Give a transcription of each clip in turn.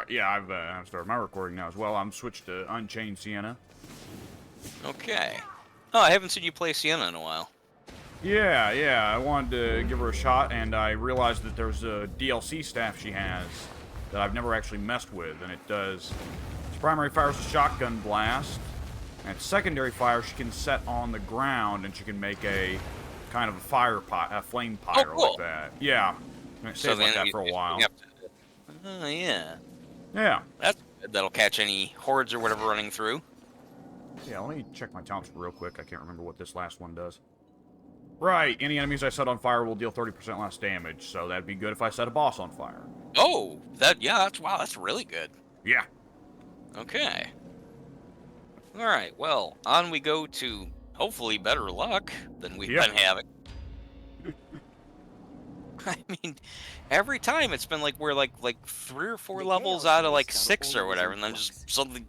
Yeah, I've started my recording now as well. I'm switched to Unchained Sienne. Okay. Oh, I haven't seen you play Sienna in a while. Yeah, I wanted to give her a shot, and I realized that there's a DLC staff she has that I've never actually messed with, and it does... Its primary fire is a shotgun blast, and its secondary fire she can set on the ground, and she can make a kind of a fire pot, a flame Oh, pyre like cool. that. Yeah, and it So stays like then that for a while. Oh, yeah. Yeah. That's good. That'll catch any hordes or whatever running through. Yeah, let me check my talents real quick. I can't remember what this last one does. Right, any enemies I set on fire will deal 30% less damage, so that'd be good if I set a boss on fire. Oh, wow, that's really good. Yeah. Okay. All right, well, on we go to hopefully better luck than we've been having. I mean, every time it's been like we're like 3 or 4 levels out of like 6 or whatever, and then just suddenly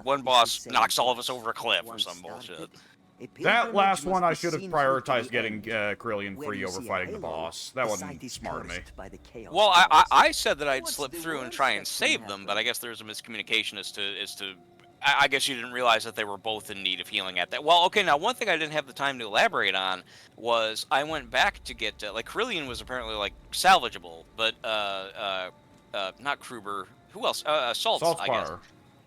one boss knocks all of us over a cliff or some bullshit. That last one I should have prioritized getting Carillion free over fighting the boss. That wasn't smart of me. Well, I said that I'd slip through and try and save them, but I guess there's a miscommunication as to I guess you didn't realize that they were both in need of healing at that. Well, okay, now one thing I didn't have the time to elaborate on was I went back to get like Carillion was apparently like salvageable, but not Kruber. Who else? Salt's, I guess.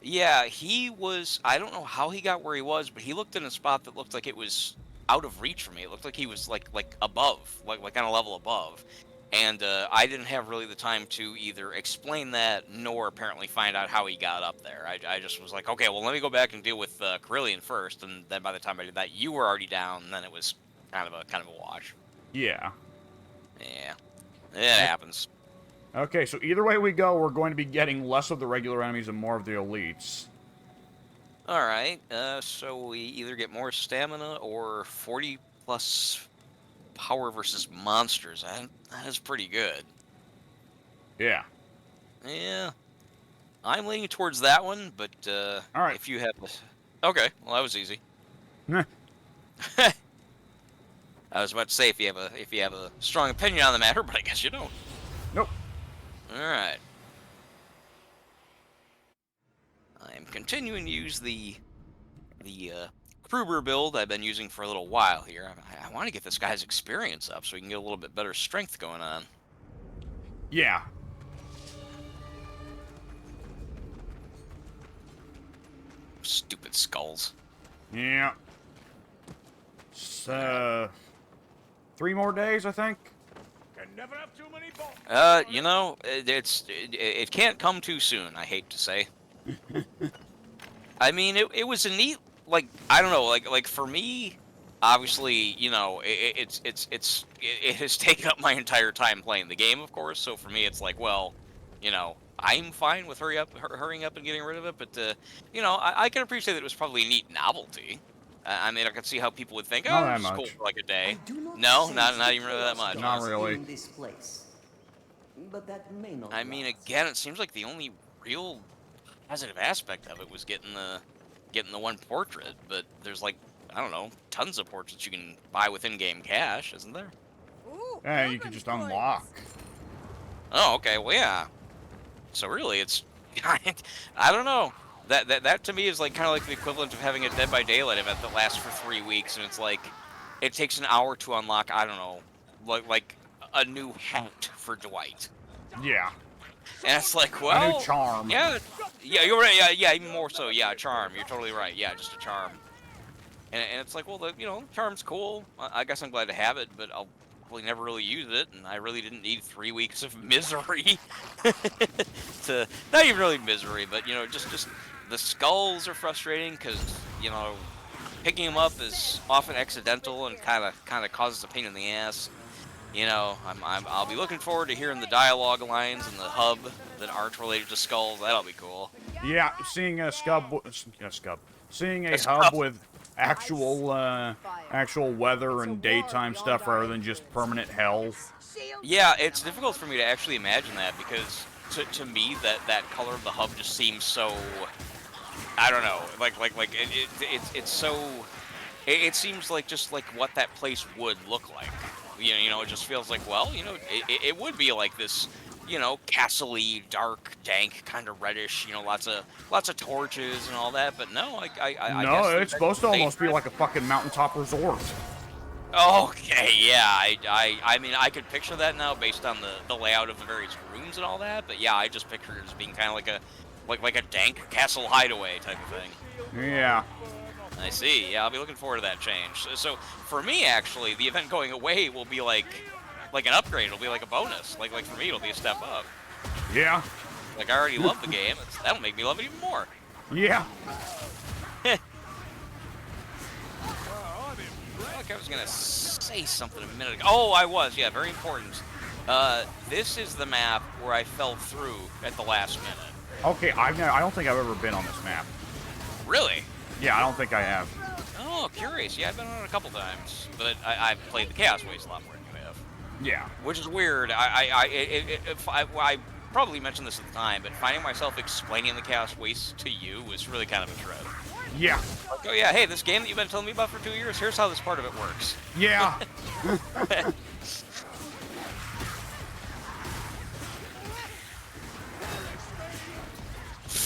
Yeah, he was. I don't know how he got where he was, but he looked in a spot that looked like it was out of reach for me. It looked like he was like above, like on a level above. And I didn't have really the time to either explain that nor apparently find out how he got up there. I just was like, okay, well, let me go back and deal with Carillion first, and then by the time I did that, you were already down, and then it was kind of a wash. Yeah. Yeah, it happens. Okay, so either way we go, we're going to be getting less of the regular enemies and more of the elites. All right, so we either get more stamina or 40 plus power versus monsters. That is pretty good. Yeah. Yeah. I'm leaning towards that one, but all right. if you have... Okay, well, that was easy. I was about to say if you have a strong opinion on the matter, but I guess you don't. Nope. All right. I am continuing to use the Kruber build I've been using for a little while here. I want to get this guy's experience up so we can get a little bit better strength going on. Yeah. Stupid skulls. Yeah. So, 3 more days, I think. Never have too many balls. You know, it can't come too soon, I hate to say. I mean, it was a neat, like, I don't know, like for me, obviously, you know, it has taken up my entire time playing the game, of course. So for me, it's like, well, you know, I'm fine with hurrying up and getting rid of it, but you know, I can appreciate that it was probably a neat novelty. I mean, I could see how people would think, oh, it's cool for like a day. No, not even really that much. Not really. I mean, again, it seems like the only real positive aspect of it was getting the one portrait, but there's like, I don't know, tons of portraits you can buy with in-game cash, isn't there? Yeah, you can just unlock. Oh, okay, well, yeah. So really, it's, I don't know. That to me is like kind of like the equivalent of having a Dead by Daylight event that lasts for 3 weeks, and it's like, it takes an hour to unlock, I don't know, like a new hat for Dwight. Yeah. And it's like, well, a new charm. Yeah, you're right. Yeah, even more so. Yeah, a charm. You're totally right. Yeah, just a charm. And it's like, well, you know, charm's cool. I guess I'm glad to have it, but I'll probably never really use it, and I really didn't need 3 weeks of misery to, not even really misery, but you know, just the skulls are frustrating because, you know, picking them up is often accidental and kind of causes a pain in the ass. You know, I'll be looking forward to hearing the dialogue lines in the hub that aren't related to skulls. That'll be cool. Yeah, seeing a seeing a hub with actual weather and daytime stuff rather than just permanent hell. Yeah, it's difficult for me to actually imagine that because to me that color of the hub just seems so, I don't know, like it's so, it seems like just like what that place would look like. You know, it just feels like, well, you know, it would be like this you know, castle-y, dark, dank, kind of reddish. You know, lots of torches and all that. But no, I No, guess it's supposed to almost be like a fucking mountaintop resort. Okay, yeah, I mean, I could picture that now based on the layout of the various rooms and all that, but yeah, I just picture it as being kind of like a dank castle hideaway type of thing. Yeah. I see. Yeah, I'll be looking forward to that change. So for me, actually, the event going away will be like an upgrade. It'll be like a bonus. Like for me, it'll be a step up. Yeah. Like I already love the game. That'll make me love it even more. Yeah. I was gonna say something a minute ago. Oh, I was. Yeah, very important. This is the map where I fell through at the last minute. Okay, I don't think I've ever been on this map. Really? Yeah, I don't think I have. Oh, curious. Yeah, I've been on it a couple times, but I've played the Chaos Waste a lot more than you have. Yeah. Which is weird. I probably mentioned this at the time, but finding myself explaining the Chaos Waste to you was really kind of a trip. Yeah. Like, oh yeah, hey, this game that you've been telling me about for 2 years, here's how this part of it works. Yeah.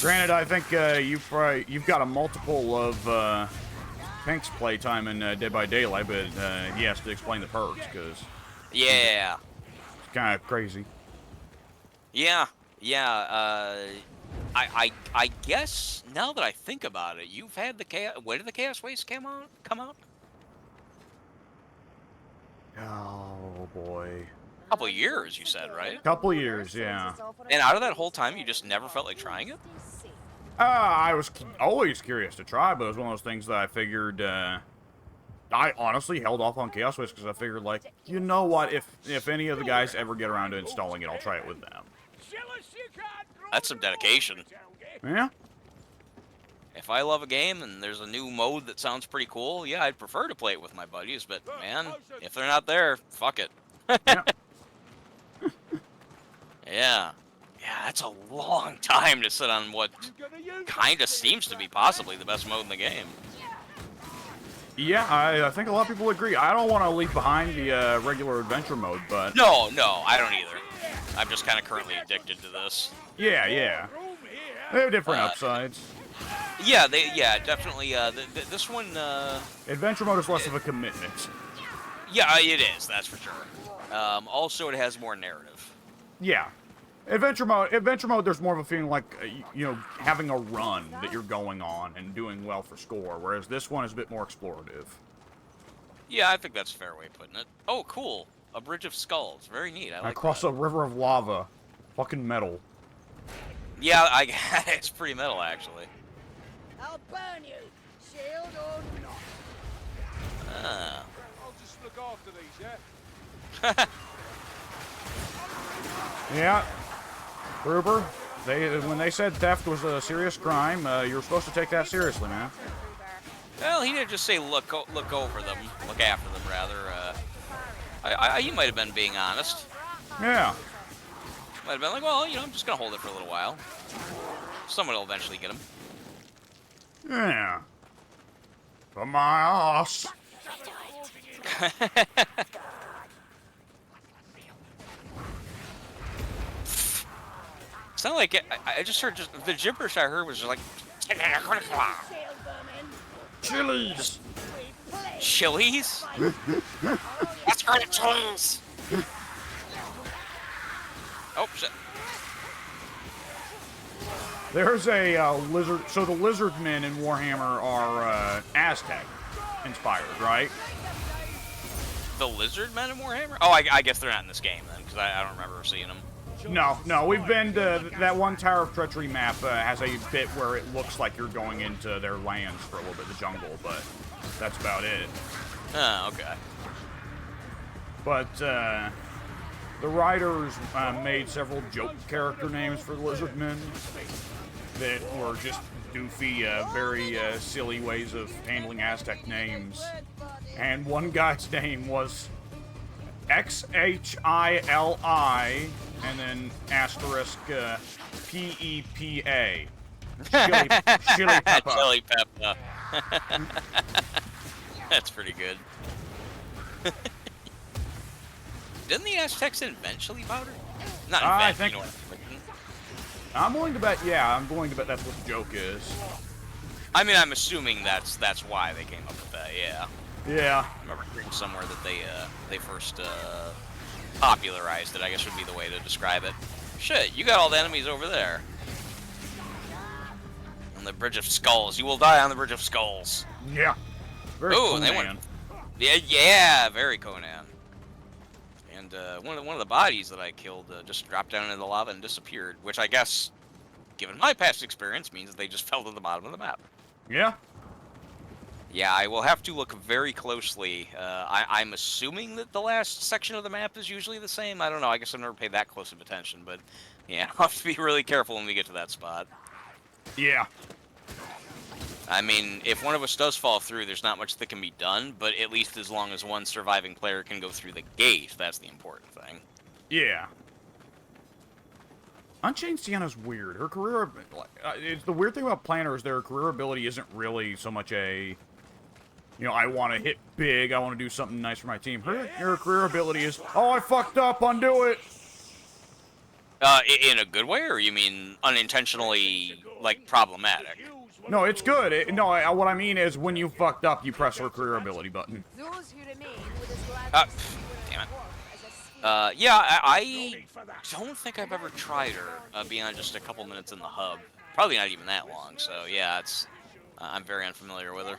Granted, I think you've got a multiple of Pink's playtime in Dead by Daylight, but he has to explain the perks because Yeah. it's kind of crazy. Yeah. I guess now that I think about it, you've had the Chaos. When did the Chaos Waste come out? Oh boy. A couple of years, you said, right? Couple years, yeah. And out of that whole time, you just never felt like trying it? I was always curious to try, but it was one of those things that I figured. I honestly held off on Chaos Waste because I figured, like, you know what? If any of the guys ever get around to installing it, I'll try it with them. That's some dedication. Yeah. If I love a game and there's a new mode that sounds pretty cool, yeah, I'd prefer to play it with my buddies, but man, if they're not there, fuck it. Yeah. Yeah. Yeah, that's a long time to sit on what kind of seems to be possibly the best mode in the game. Yeah, I think a lot of people agree. I don't want to leave behind the regular adventure mode, but... No, I don't either. I'm just kind of currently addicted to this. Yeah. They have different upsides. Yeah, definitely. This one... Adventure mode is less of a commitment. Yeah, it is, that's for sure. Also, it has more narrative. Yeah. Adventure mode, there's more of a feeling like, you know, having a run that you're going on and doing well for score, whereas this one is a bit more explorative. Yeah, I think that's a fair way of putting it. Oh, cool. A bridge of skulls. Very neat. I like Across that. a river of lava. Fucking metal. Yeah, it's pretty metal, actually. I'll burn you, shield or not. Ah. I'll just look after these, yeah? Yeah. Gruber, when they said theft was a serious crime, you're supposed to take that seriously, man. Well, he didn't just say look over them, look after them, rather. He might have been being honest. Yeah. Might have been like, well, you know, I'm just gonna hold it for a little while. Someone will eventually get him. Yeah. For my ass. It's not like I just heard the gibberish I heard was just like Chilies. chilies. Let's go to chilies. Oh shit. There's a lizard. So the lizard men in Warhammer are Aztec inspired, right? The lizard men in Warhammer? Oh, I guess they're not in this game then, because I don't remember seeing them. No. We've been to that one Tower of Treachery map. Has a bit where it looks like you're going into their lands for a little bit, the jungle, but that's about it. Oh, okay. But the writers made several joke character names for the lizard men that were just goofy, very silly ways of handling Aztec names. And one guy's name was XHILI and then asterisk PEPA. Chili pepper. Chili pepper. That's pretty good. Didn't the Aztecs invent chili powder? Not invent, I think you know what I'm thinking. I'm willing to bet. Yeah, I'm willing to bet that's what the joke is. I mean, I'm assuming that's why they came up with that. Yeah. Yeah. I remember reading somewhere that they first popularized it, I guess would be the way to describe it. Shit, you got all the enemies over there. On the Bridge of Skulls. You will die on the Bridge of Skulls. Yeah. Very Ooh, cool, they man. went. Yeah, very Conan. And one of the bodies that I killed just dropped down into the lava and disappeared, which I guess, given my past experience, means that they just fell to the bottom of the map. Yeah. Yeah, I will have to look very closely. I'm assuming that the last section of the map is usually the same. I don't know. I guess I've never paid that close of attention, but yeah, I'll have to be really careful when we get to that spot. Yeah. I mean, if one of us does fall through, there's not much that can be done, but at least as long as one surviving player can go through the gate, that's the important thing. Yeah. Unchained Sienna's weird. Her career... it's the weird thing about Planner is their career ability isn't really so much a... You know, I want to hit big, I want to do something nice for my team. Her career ability is, oh, I fucked up, undo it! In a good way, or you mean unintentionally, like, problematic? No, it's good. What I mean is when you fucked up, you press her career ability button. Those who remain with us will have Damn it. Yeah, I don't think I've ever tried her beyond just a couple minutes in the hub. Probably not even that long, so yeah, I'm very unfamiliar with her.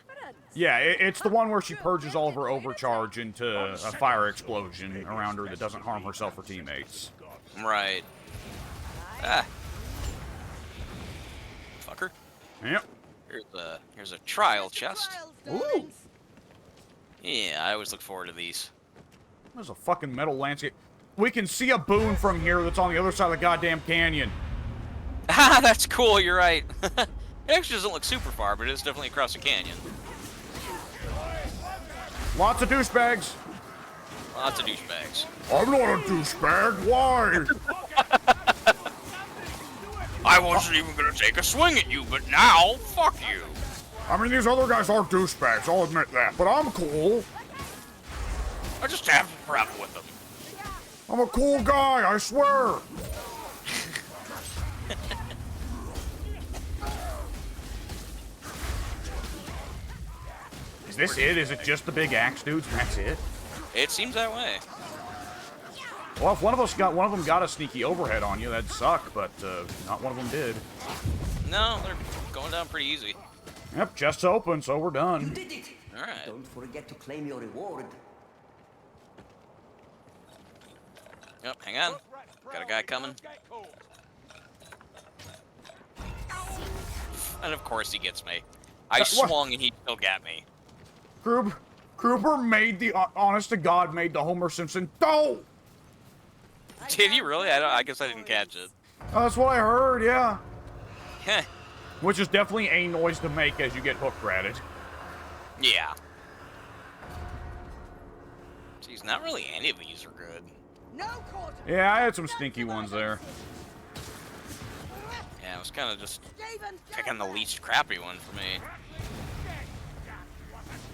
Yeah, it's the one where she purges all of her overcharge into a fire explosion around her that doesn't harm herself or teammates. Right. Ah. Fucker. Yep. Here's a trial chest. Ooh. Yeah, I always look forward to these. There's a fucking metal landscape. We can see a boon from here that's on the other side of the goddamn canyon. Ah, that's cool, you're right. It actually doesn't look super far, but it's definitely across the canyon. Lots of douchebags. Lots of douchebags. I'm not a douchebag. Why? I wasn't even gonna take a swing at you, but now, fuck you. I mean, these other guys are douchebags, I'll admit that, but I'm cool. I just have to prep with them. I'm a cool guy, I swear. Is this it? Is it just the big axe dudes and that's it? It seems that way. Well, if one of them got a sneaky overhead on you, that'd suck, but not one of them did. No, they're going down pretty easy. Yep, chest's open, so we're done. You did it! Alright. Don't forget to claim your reward. Yep, hang on. Got a guy coming. And of course he gets me. I What? swung and he still got me. Kruber made the, honest to God, made the Homer Simpson, no! Did he really? I guess I didn't catch it. That's what I heard, yeah. Heh. Which is definitely a noise to make as you get hook ratted. Yeah. Jeez, not really any of these are good. no quarter. Yeah, I had some stinky ones there. Yeah, it was kind of just Stephen, picking the least crappy one for me.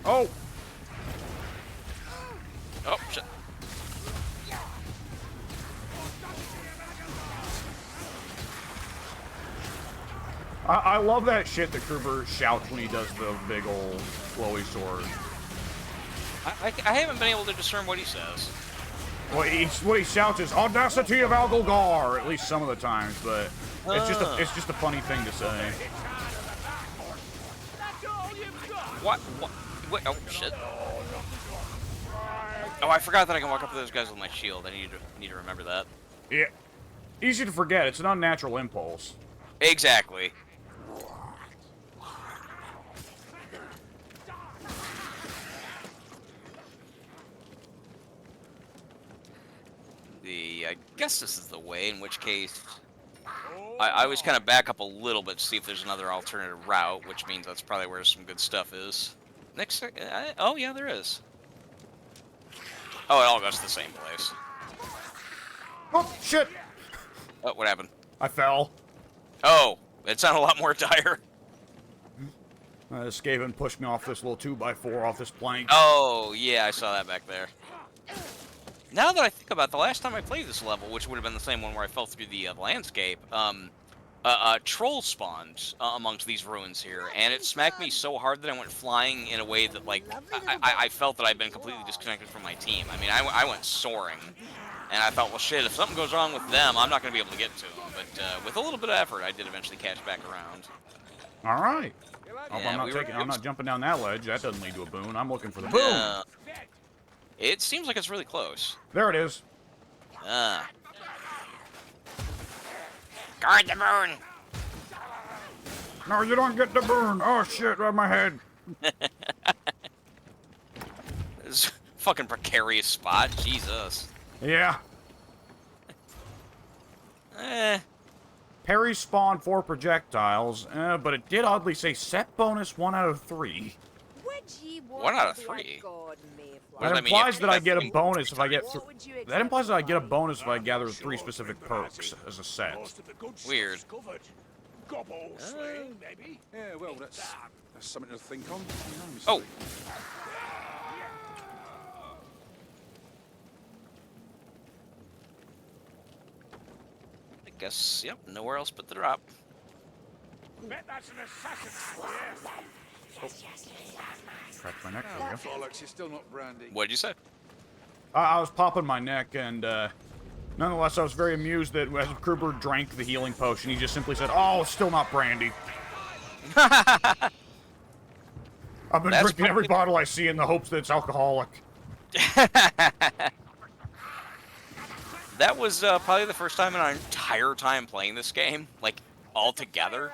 Oh! Oh, shit. I love that shit that Kruber shouts when he does the big old flowy sword. I haven't been able to discern what he says. What he shouts is "Audacity of Algolgar," at least some of the times, but it's just a funny thing to say. What? Wait, oh, shit. Oh, I forgot that I can walk up to those guys with my shield. I need to remember that. Yeah, easy to forget. It's an unnatural impulse. Exactly. I guess this is the way, in which case I always kind of back up a little bit to see if there's another alternative route, which means that's probably where some good stuff is. Next, oh yeah, there is. Oh, it all goes to the same place. Oh shit! Oh, what happened? I fell. Oh, it sounded a lot more dire. Skaven pushed me off this little 2x4 off this plank. Oh, yeah, I saw that back there. Now that I think about it, the last time I played this level, which would have been the same one where I fell through the landscape, troll spawned amongst these ruins here, and it smacked me so hard that I went flying in a way that, like, I felt that I'd been completely disconnected from my team. I mean, I went soaring, and I thought, well, shit, if something goes wrong with them, I'm not going to be able to get to them. But with a little bit of effort, I did eventually catch back around. All right. Oh, Yeah, I'm not jumping down that ledge. That doesn't lead to a boon. I'm looking for the boon. It seems like it's really close. There it is. Guard the moon! No, you don't get the boon. Oh, shit, right my head. This fucking precarious spot. Jesus. Yeah. Parry spawned 4 projectiles, but it did oddly say set bonus 1 out of 3. 1 out of 3? That implies that I get a bonus if I get. That implies that I get a bonus if I gather 3 specific perks as a set. Weird. Gobble sling, maybe. Yeah, well, that's something to think on. Oh. I guess, yep, nowhere else but the drop. Bet that's an assassin. Cracked my neck. There we go. Bollocks, you're still not brandy. What'd you say? I was popping my neck, and nonetheless, I was very amused that as Kruber drank the healing potion, he just simply said, "Oh, still not brandy." I've been drinking every bottle I see in the hopes that it's alcoholic. That was probably the first time in our entire time playing this game, like, all together,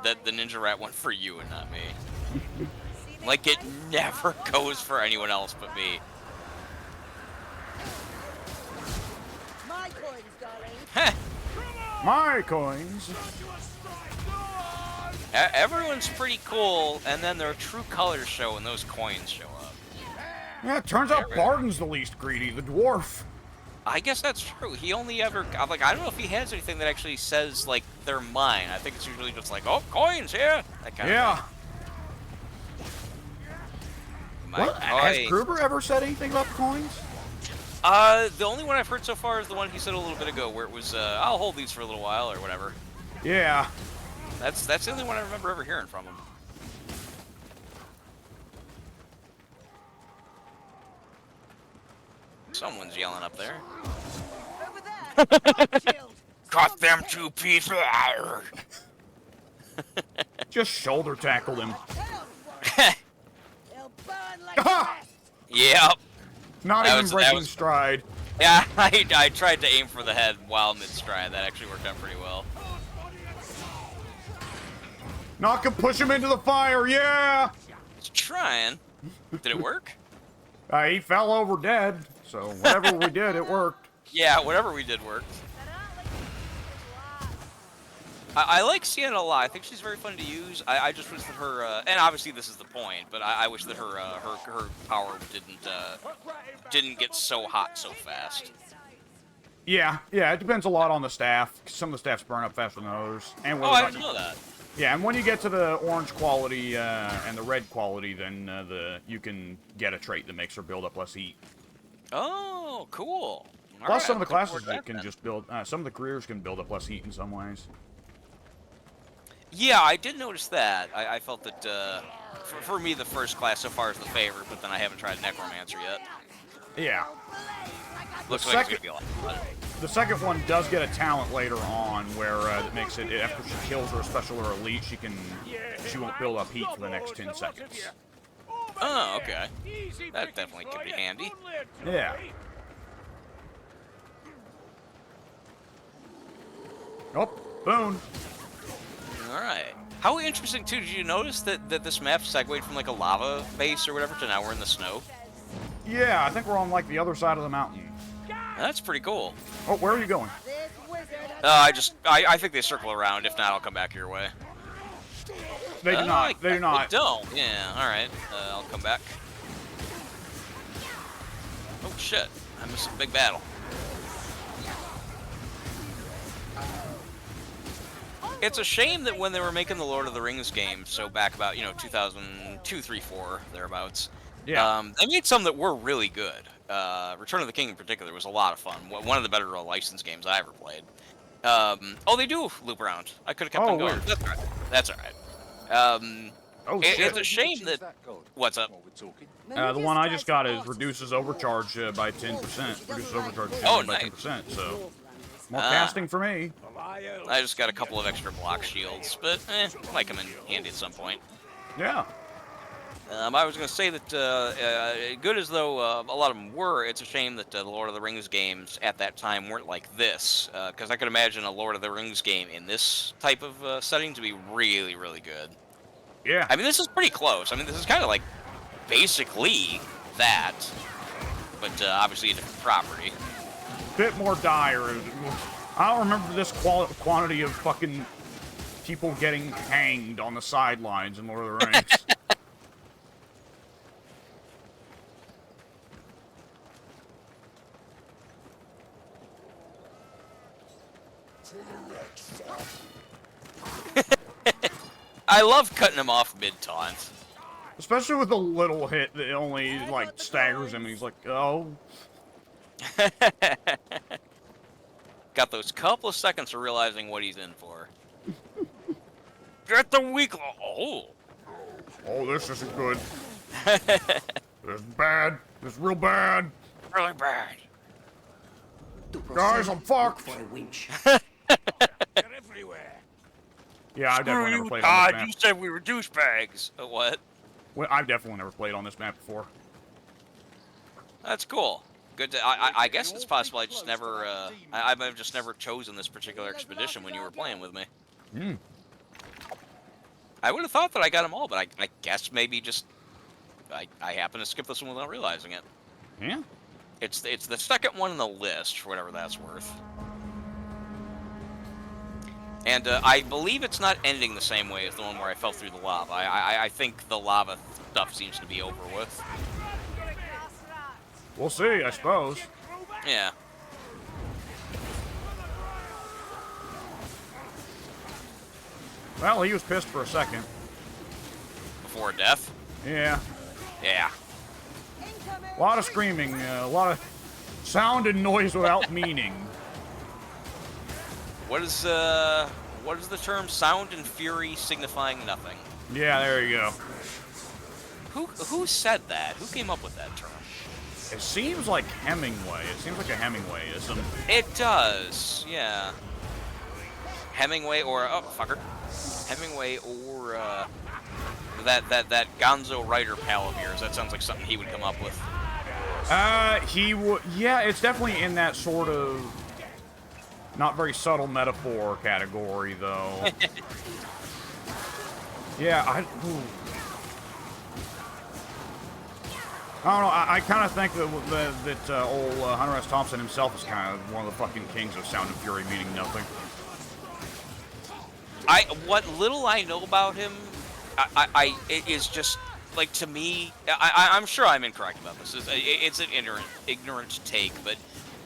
that the Ninja Rat went for you and not me. Like, it never goes for anyone else but me. My coins, darling. Heh. My coins. Everyone's pretty cool, and then their true colors show when those coins show up. Yeah, it turns out Barden's the least greedy, the dwarf. I guess that's true. He only ever, like, I don't know if he has anything that actually says, like, they're mine. I think it's usually just like, oh, coins here! That kind of thing. Has Kruber ever said anything about the coins? The only one I've heard so far is the one he said a little bit ago, where it was, I'll hold these for a little while, or whatever. Yeah. That's the only one I remember ever hearing from him. Someone's yelling up there. Over there. Shield. Cut them to pieces! Just shoulder tackled him. They'll burn like the rest. Yep. Not even breaking stride. Yeah, I tried to aim for the head while mid-stride. That actually worked out pretty well. Knock him, push him into the fire, yeah! It's trying. Did it work? He fell over dead, so whatever we did, it worked. Yeah, whatever we did worked. I like Sienne a lot. I think she's very fun to use. I just wish that her, and obviously this is the point, but I wish that her power didn't get so hot so fast. Yeah, it depends a lot on the staff. Some of the staffs burn up faster than others. And I didn't know that. Yeah, and when you get to the orange quality and the red quality, then you can get a trait that makes her build up less heat. Oh, cool. Plus, some of the classes can just build. Some of the careers can build up less heat in some ways. Yeah, I did notice that. I felt that for me, the first class so far is the favorite, but then I haven't tried Necromancer yet. Yeah. Looks like it's gonna be a lot fun. The second one does get a talent later on where it makes it after she kills her special or elite, she won't build up heat for the next 10 seconds. Oh, okay. That definitely could be handy. Yeah. Oh, boon. All right. How interesting too. Did you notice that this map segued from like a lava base or whatever to now we're in the snow? Yeah, I think we're on like the other side of the mountain. That's pretty cool. Oh, where are you going? I think they circle around. If not, I'll come back your way. They do not. They do not. They don't. Yeah. All right. I'll come back. Oh shit! I missed a big battle. It's a shame that when they were making the Lord of the Rings game, so back about 2002, 3, 4 thereabouts. Yeah. They made some that were really good. Return of the King in particular was a lot of fun. One of the better licensed games I ever played. Oh, they do loop around. I could have kept Oh, on going. weird. That's all right. That's all right. Oh, shit. It's a shame that. What's up? While we're talking. The one I just got is reduces overcharge by 10%. Reduces overcharge Oh, by nice. 10%, so more casting for me. I just got a couple of extra block shields, but might come in handy at some point. Yeah. I was going to say that good as though a lot of them were, it's a shame that the Lord of the Rings games at that time weren't like this, because I could imagine a Lord of the Rings game in this type of setting to be really, really good. Yeah. I mean, this is pretty close. I mean, this is kind of like basically that, but obviously a different property. Bit more dire. I don't remember this quantity of fucking people getting hanged on the sidelines in Lord of the Rings. I love cutting him off mid-taunt. Especially with a little hit that only, like, staggers him. He's like, oh. Got those couple of seconds of realizing what he's in for. Get the weak. Oh. Oh, this isn't good. This is bad. This is real bad. Really bad. Guys, I'm fucked. For a winch. They're everywhere. Yeah, I've definitely never Screw you, played on Todd. this You map. said we were douchebags. What? Well, I've definitely never played on this map before. That's cool. Good. I guess it's possible. I just never. I might have just never chosen this particular expedition when you were playing with me. Hmm. I would have thought that I got them all, but I guess maybe just I happened to skip this one without realizing it. Yeah. It's the second one on the list for whatever that's worth. And I believe it's not ending the same way as the one where I fell through the lava. I think the lava stuff seems to be over with. We'll see, I suppose. Yeah. Well, he was pissed for a second. Before death. Yeah. Yeah. A lot of screaming, a lot of sound and noise without meaning. What is the term sound and fury signifying nothing? Yeah, there you go. Who said that? Who came up with that term? It seems like Hemingway. It seems like a Hemingwayism. It does, yeah. Hemingway or fucker. Hemingway or that Gonzo writer pal of yours. That sounds like something he would come up with. He would. Yeah, it's definitely in that sort of not very subtle metaphor category, though. Yeah, I don't know. I kind of think that old Hunter S. Thompson himself is kind of one of the fucking kings of sound and fury, meaning nothing. What little I know about him, it is just like, to me. I'm sure I'm incorrect about this. It's an ignorant take, but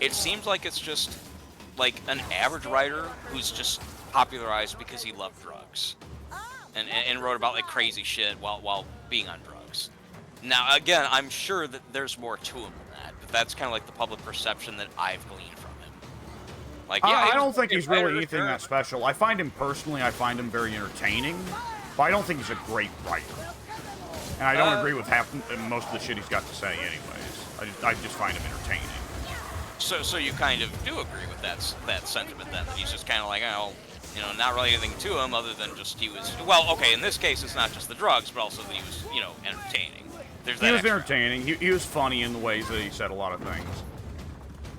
it seems like it's just like an average writer who's just popularized because he loved drugs, and wrote about like crazy shit while being on drugs. Now, again, I'm sure that there's more to him than that, but that's kind of like the public perception that I've gleaned from him. Like, yeah, I don't think he's really anything that special. I find him very entertaining, but I don't think he's a great writer. And I don't agree with most of the shit he's got to say, anyways. I just find him entertaining. So you kind of do agree with that sentiment then? That he's just kind of like, oh, not really anything to him other than just he was. Well, okay, in this case, it's not just the drugs, but also that he was, entertaining. He was entertaining. He was funny in the ways that he said a lot of things.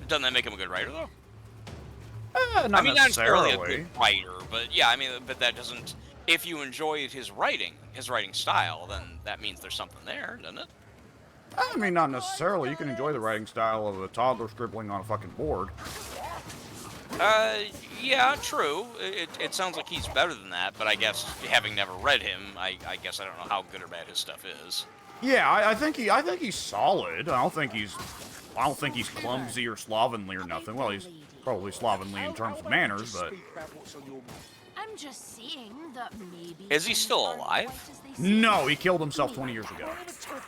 Doesn't that make him a good writer, though? Not necessarily. Not a good writer, but yeah, but that doesn't. If you enjoy his writing style, then that means there's something there, doesn't it? I mean, not necessarily. You can enjoy the writing style of a toddler scribbling on a fucking board. Yeah, true. It sounds like he's better than that, but I guess having never read him, I guess I don't know how good or bad his stuff is. Yeah, I think he's solid. I don't think he's clumsy or slovenly or nothing. Well, he's probably slovenly in terms of manners, but I'm just saying that maybe. Is he still things aren't alive? quite as they No, seem. he killed himself 20 years ago.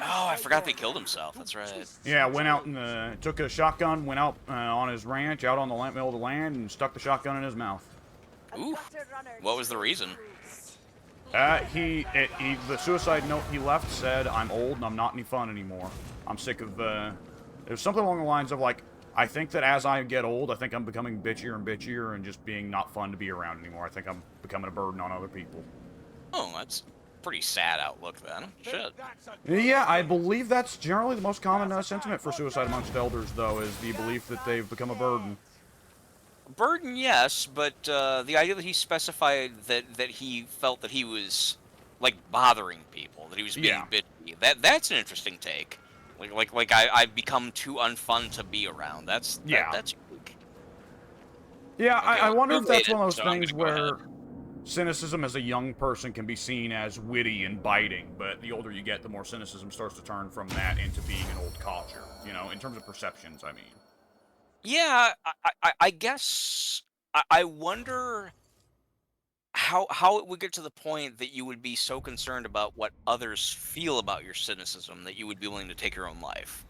Oh, I forgot they killed himself. That's right. Yeah, went out and took a shotgun, went out on his ranch, out on the middle of the land, and stuck the shotgun in his mouth. Ooh. What was the reason? The suicide note he left said, "I'm old and I'm not any fun anymore. I'm sick of." It was something along the lines of like, "I think that as I get old, I think I'm becoming bitchier and bitchier and just being not fun to be around anymore. I think I'm becoming a burden on other people." Oh, that's a pretty sad outlook then. Shit. Yeah, I believe that's generally the most common sentiment for suicide amongst elders, though, is the belief that they've become a burden. Burden, yes, but the idea that he specified that he felt that he was like bothering people, that he was being bitchy. That's an interesting take. Like I've become too unfun to be around. That's unique. Yeah, Okay, I wonder if that's related, one of those so I'm things gonna go where ahead. cynicism as a young person can be seen as witty and biting, but the older you get, the more cynicism starts to turn from that into being an old codger, you know, in terms of perceptions, I mean. Yeah, I guess I wonder how it would get to the point that you would be so concerned about what others feel about your cynicism that you would be willing to take your own life.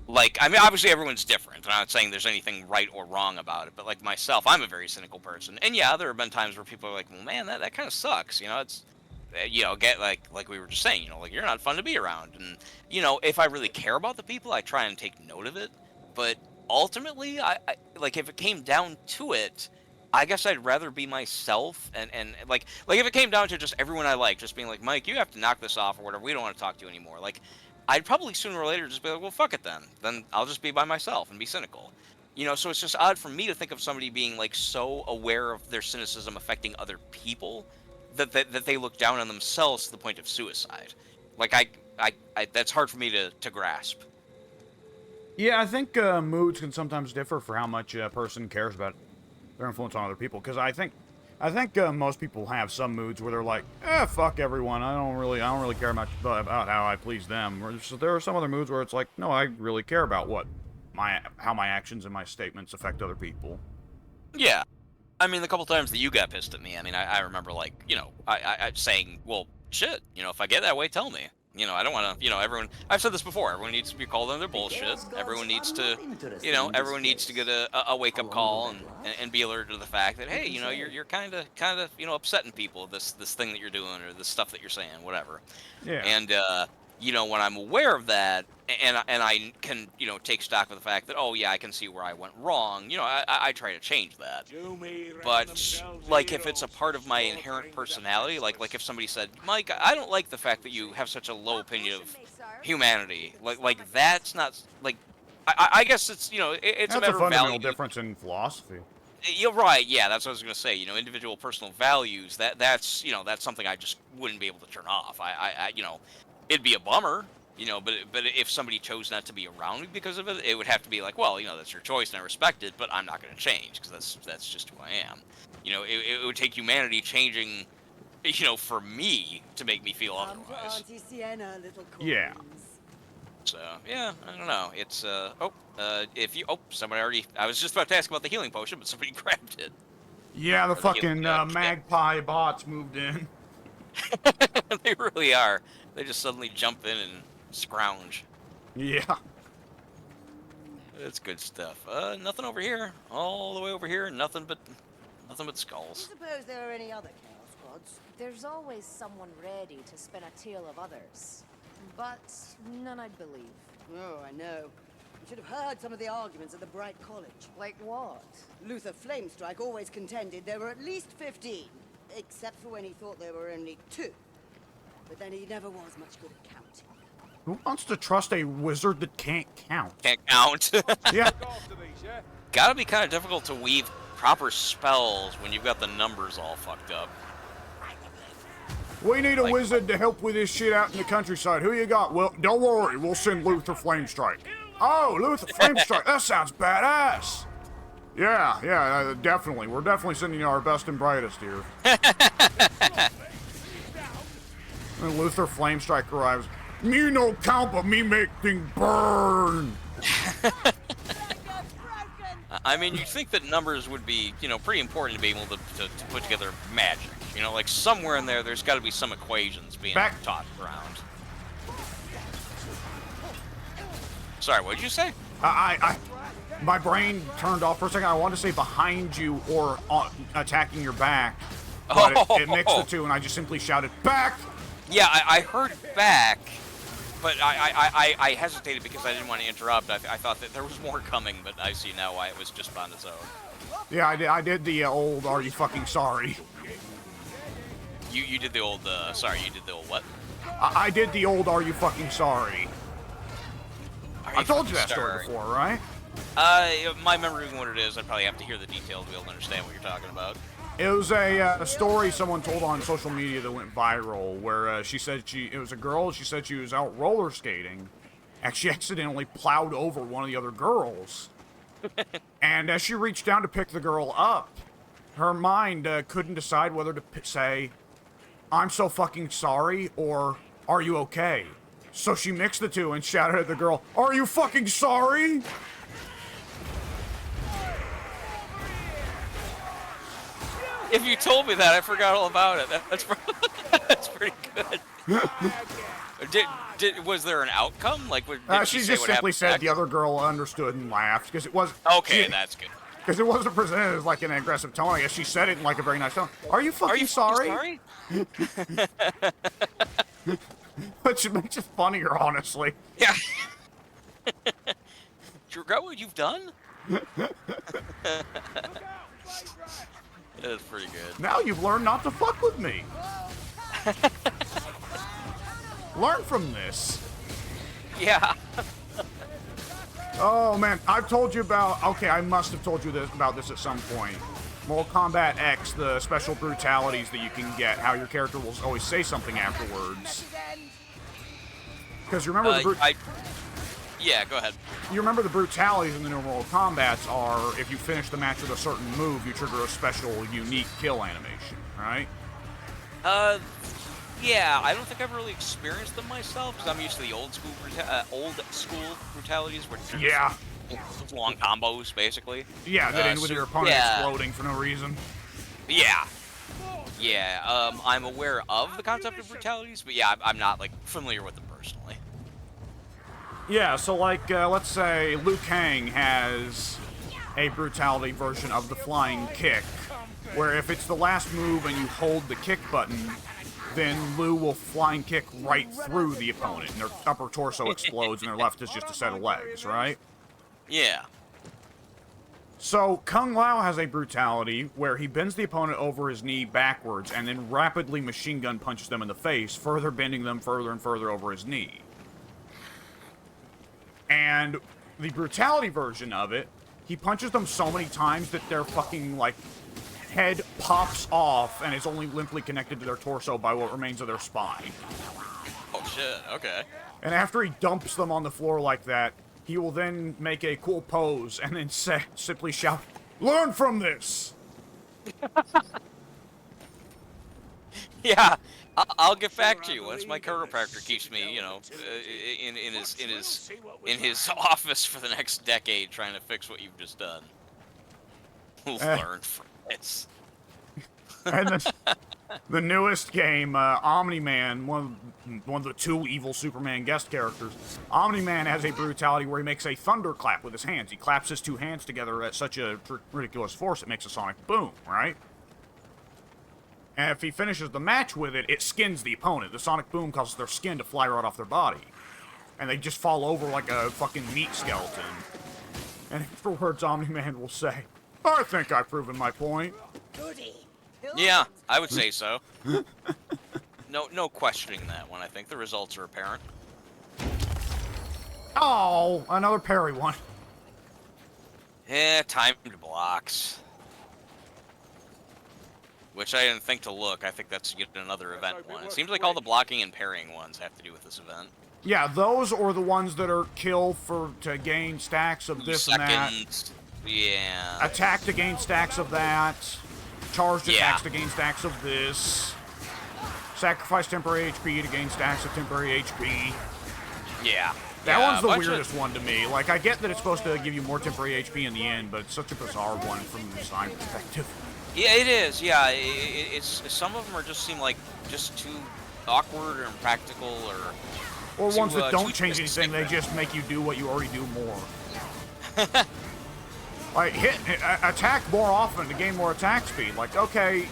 Like, I mean, obviously everyone's different. I'm not saying there's anything right or wrong about it, but like myself, I'm a very cynical person. And yeah, there have been times where people are like, well, man, that kind of sucks. You know, it's, get like we were just saying, like you're not fun to be around. And, if I really care about the people, I try and take note of it. But ultimately, I like if it came down to it, I guess I'd rather be myself and like if it came down to just everyone I like, just being like, Mike, you have to knock this off or whatever. We don't want to talk to you anymore. Like, I'd probably sooner or later just be like, well, fuck it then. Then I'll just be by myself and be cynical. So it's just odd for me to think of somebody being like so aware of their cynicism affecting other people that they look down on themselves to the point of suicide. Like I that's hard for me to grasp. Yeah, I think moods can sometimes differ for how much a person cares about their influence on other people, because I think most people have some moods where they're like, fuck everyone. I don't really care much about how I please them. So there are some other moods where it's like, no, I really care about how my actions and my statements affect other people. Yeah. I mean, the couple times that you got pissed at me, I mean, I remember like, I saying, well, shit, if I get that way, tell me. I don't want to, everyone, I've said this before, everyone needs to be called on their bullshit. Everyone needs to, everyone needs to get a wake-up call and be alerted to the fact that, hey, you're kind of, upsetting people, this thing that you're doing or the stuff that you're saying, whatever. Yeah. And, when I'm aware of that and I can, take stock of the fact that, oh yeah, I can see where I went wrong, I try to change that. But like if it's a part of my inherent personality, like if somebody said, Mike, I don't like the fact that you have such a low opinion of humanity, like that's not like I guess it's it's That's a matter a fundamental of value. difference in philosophy. You're right. Yeah, that's what I was gonna say. Individual personal values. That's that's something I just wouldn't be able to turn off. I it'd be a bummer. But if somebody chose not to be around me because of it, it would have to be like, well, that's your choice and I respect it, but I'm not going to change because that's just who I am. It would take humanity changing, for me to make me feel otherwise. Auntie Sienna, little Yeah. So yeah, I don't know. It's somebody already. I was just about to ask about the healing potion, but somebody grabbed it. Yeah, the Or the fucking healing kit. magpie bots moved in. They really are. They just suddenly jump in and scrounge. Yeah. It's good stuff. Nothing over here. All the way over here, nothing but Do you skulls. suppose there are any other chaos squads? There's always someone ready to spin a tale of others, but none I'd believe. Oh, I know. You should have heard some of the arguments at the Bright College. Like what? Luther Flamestrike always contended there were at least 15, except for when he thought there were only 2. But then he never was much good at counting. Who wants to trust a wizard that can't count? Can't count. Yeah. Gotta be kind of difficult to weave proper spells when you've got the numbers all fucked up. We need a Like- wizard to help with this shit out in the countryside. Who you got? Well, don't worry. We'll send Luther Flamestrike. Oh, Luther Flamestrike. That sounds badass. Yeah, definitely. We're definitely sending you our best and brightest here. And Luther Flamestrike arrives. Me no count, but me make thing burn. I mean, you'd think that numbers would be, pretty important to be able to put together magic. Like somewhere in there's got to be some equations being taught around. Sorry, what did you say? My brain turned off for a second. I wanted to say behind you or attacking your back, but it mixed the two, and I just simply shouted, back! Yeah, I heard back, but I hesitated because I didn't want to interrupt. I thought that there was more coming, but I see now why it was just on its own. Yeah, I did the old, are you fucking sorry? You did the old, sorry, you did the old what? I did the old, are you fucking sorry? I told you that story before, right? My memory of what it is, I'd probably have to hear the details to be able to understand what you're talking about. It was a story someone told on social media that went viral, where she said it was a girl, she said she was out roller skating, and she accidentally plowed over one of the other girls. And as she reached down to pick the girl up, her mind couldn't decide whether to say, I'm so fucking sorry, or are you okay? So she mixed the two and shouted at the girl, are you fucking sorry? If you told me that, I forgot all about it. That's pretty good. Was there an outcome? Like, did she just simply said the other girl understood and laughed because it was okay. That's good. Because it wasn't presented as like an aggressive tone. I guess she said it in like a very nice tone. Are you fucking sorry? Which makes it funnier, honestly. Yeah. Do you regret what you've done? That's pretty good. Now you've learned not to fuck with me. Learn from this. Yeah. Oh man, I've told you about. Okay, I must have told you about this at some point. Mortal Kombat X, the special brutalities that you can get, how your character will always say something afterwards. Because remember yeah, go ahead. You remember the brutalities in the new Mortal Kombats are if you finish the match with a certain move, you trigger a special, unique kill animation, right? Yeah, I don't think I've really experienced them myself because I'm used to the old school brutalities, which are just long combos, basically. Yeah, that end with your opponent exploding for no reason. Yeah. Yeah, I'm aware of the concept of brutalities, but yeah, I'm not, like, familiar with them personally. Yeah, so, like, let's say Liu Kang has a brutality version of the flying kick, where if it's the last move and you hold the kick button, then Liu will flying kick right through the opponent, and their upper torso explodes, and their left is just a set of legs, right? Yeah. So, Kung Lao has a brutality where he bends the opponent over his knee backwards and then rapidly machine gun punches them in the face, further bending them further and further over his knee. And the brutality version of it, he punches them so many times that their fucking, like, head pops off and is only limply connected to their torso by what remains of their spine. Oh, shit, okay. And after he dumps them on the floor like that, he will then make a cool pose and then simply shout, "Learn from this!" Yeah, I'll get back to you once my chiropractor keeps me, in his office for the next decade trying to fix what you've just done. Learn from this. And the newest game, Omni-Man, one of the two evil Superman guest characters, Omni-Man has a brutality where he makes a thunderclap with his hands. He claps his two hands together at such a ridiculous force it makes a sonic boom, right? And if he finishes the match with it, it skins the opponent. The sonic boom causes their skin to fly right off their body. And they just fall over like a fucking meat skeleton. And afterwards, Omni-Man will say, "I think I've proven my point." Yeah, I would say so. No questioning that one. I think the results are apparent. Oh, another parry one. Yeah, timed blocks. Which I didn't think to look. I think that's yet another event one. It seems like all the blocking and parrying ones have to do with this event. Yeah, those or the ones that are kill to gain stacks of this and that. Yeah. Attack to gain stacks of that. Charged attacks to gain stacks of this. Sacrifice temporary HP to gain stacks of temporary HP. Yeah. That Yeah, one's the a bunch of- weirdest one to me. Like, I get that it's supposed to give you more temporary HP in the end, but it's such a bizarre one from the design perspective. Yeah, it is. Yeah, it's some of them are just seem like just too awkward or impractical Or too, ones that too don't change twisted. anything, they just make you do what you already do more. Like, attack more often to gain more attack speed. Like, okay,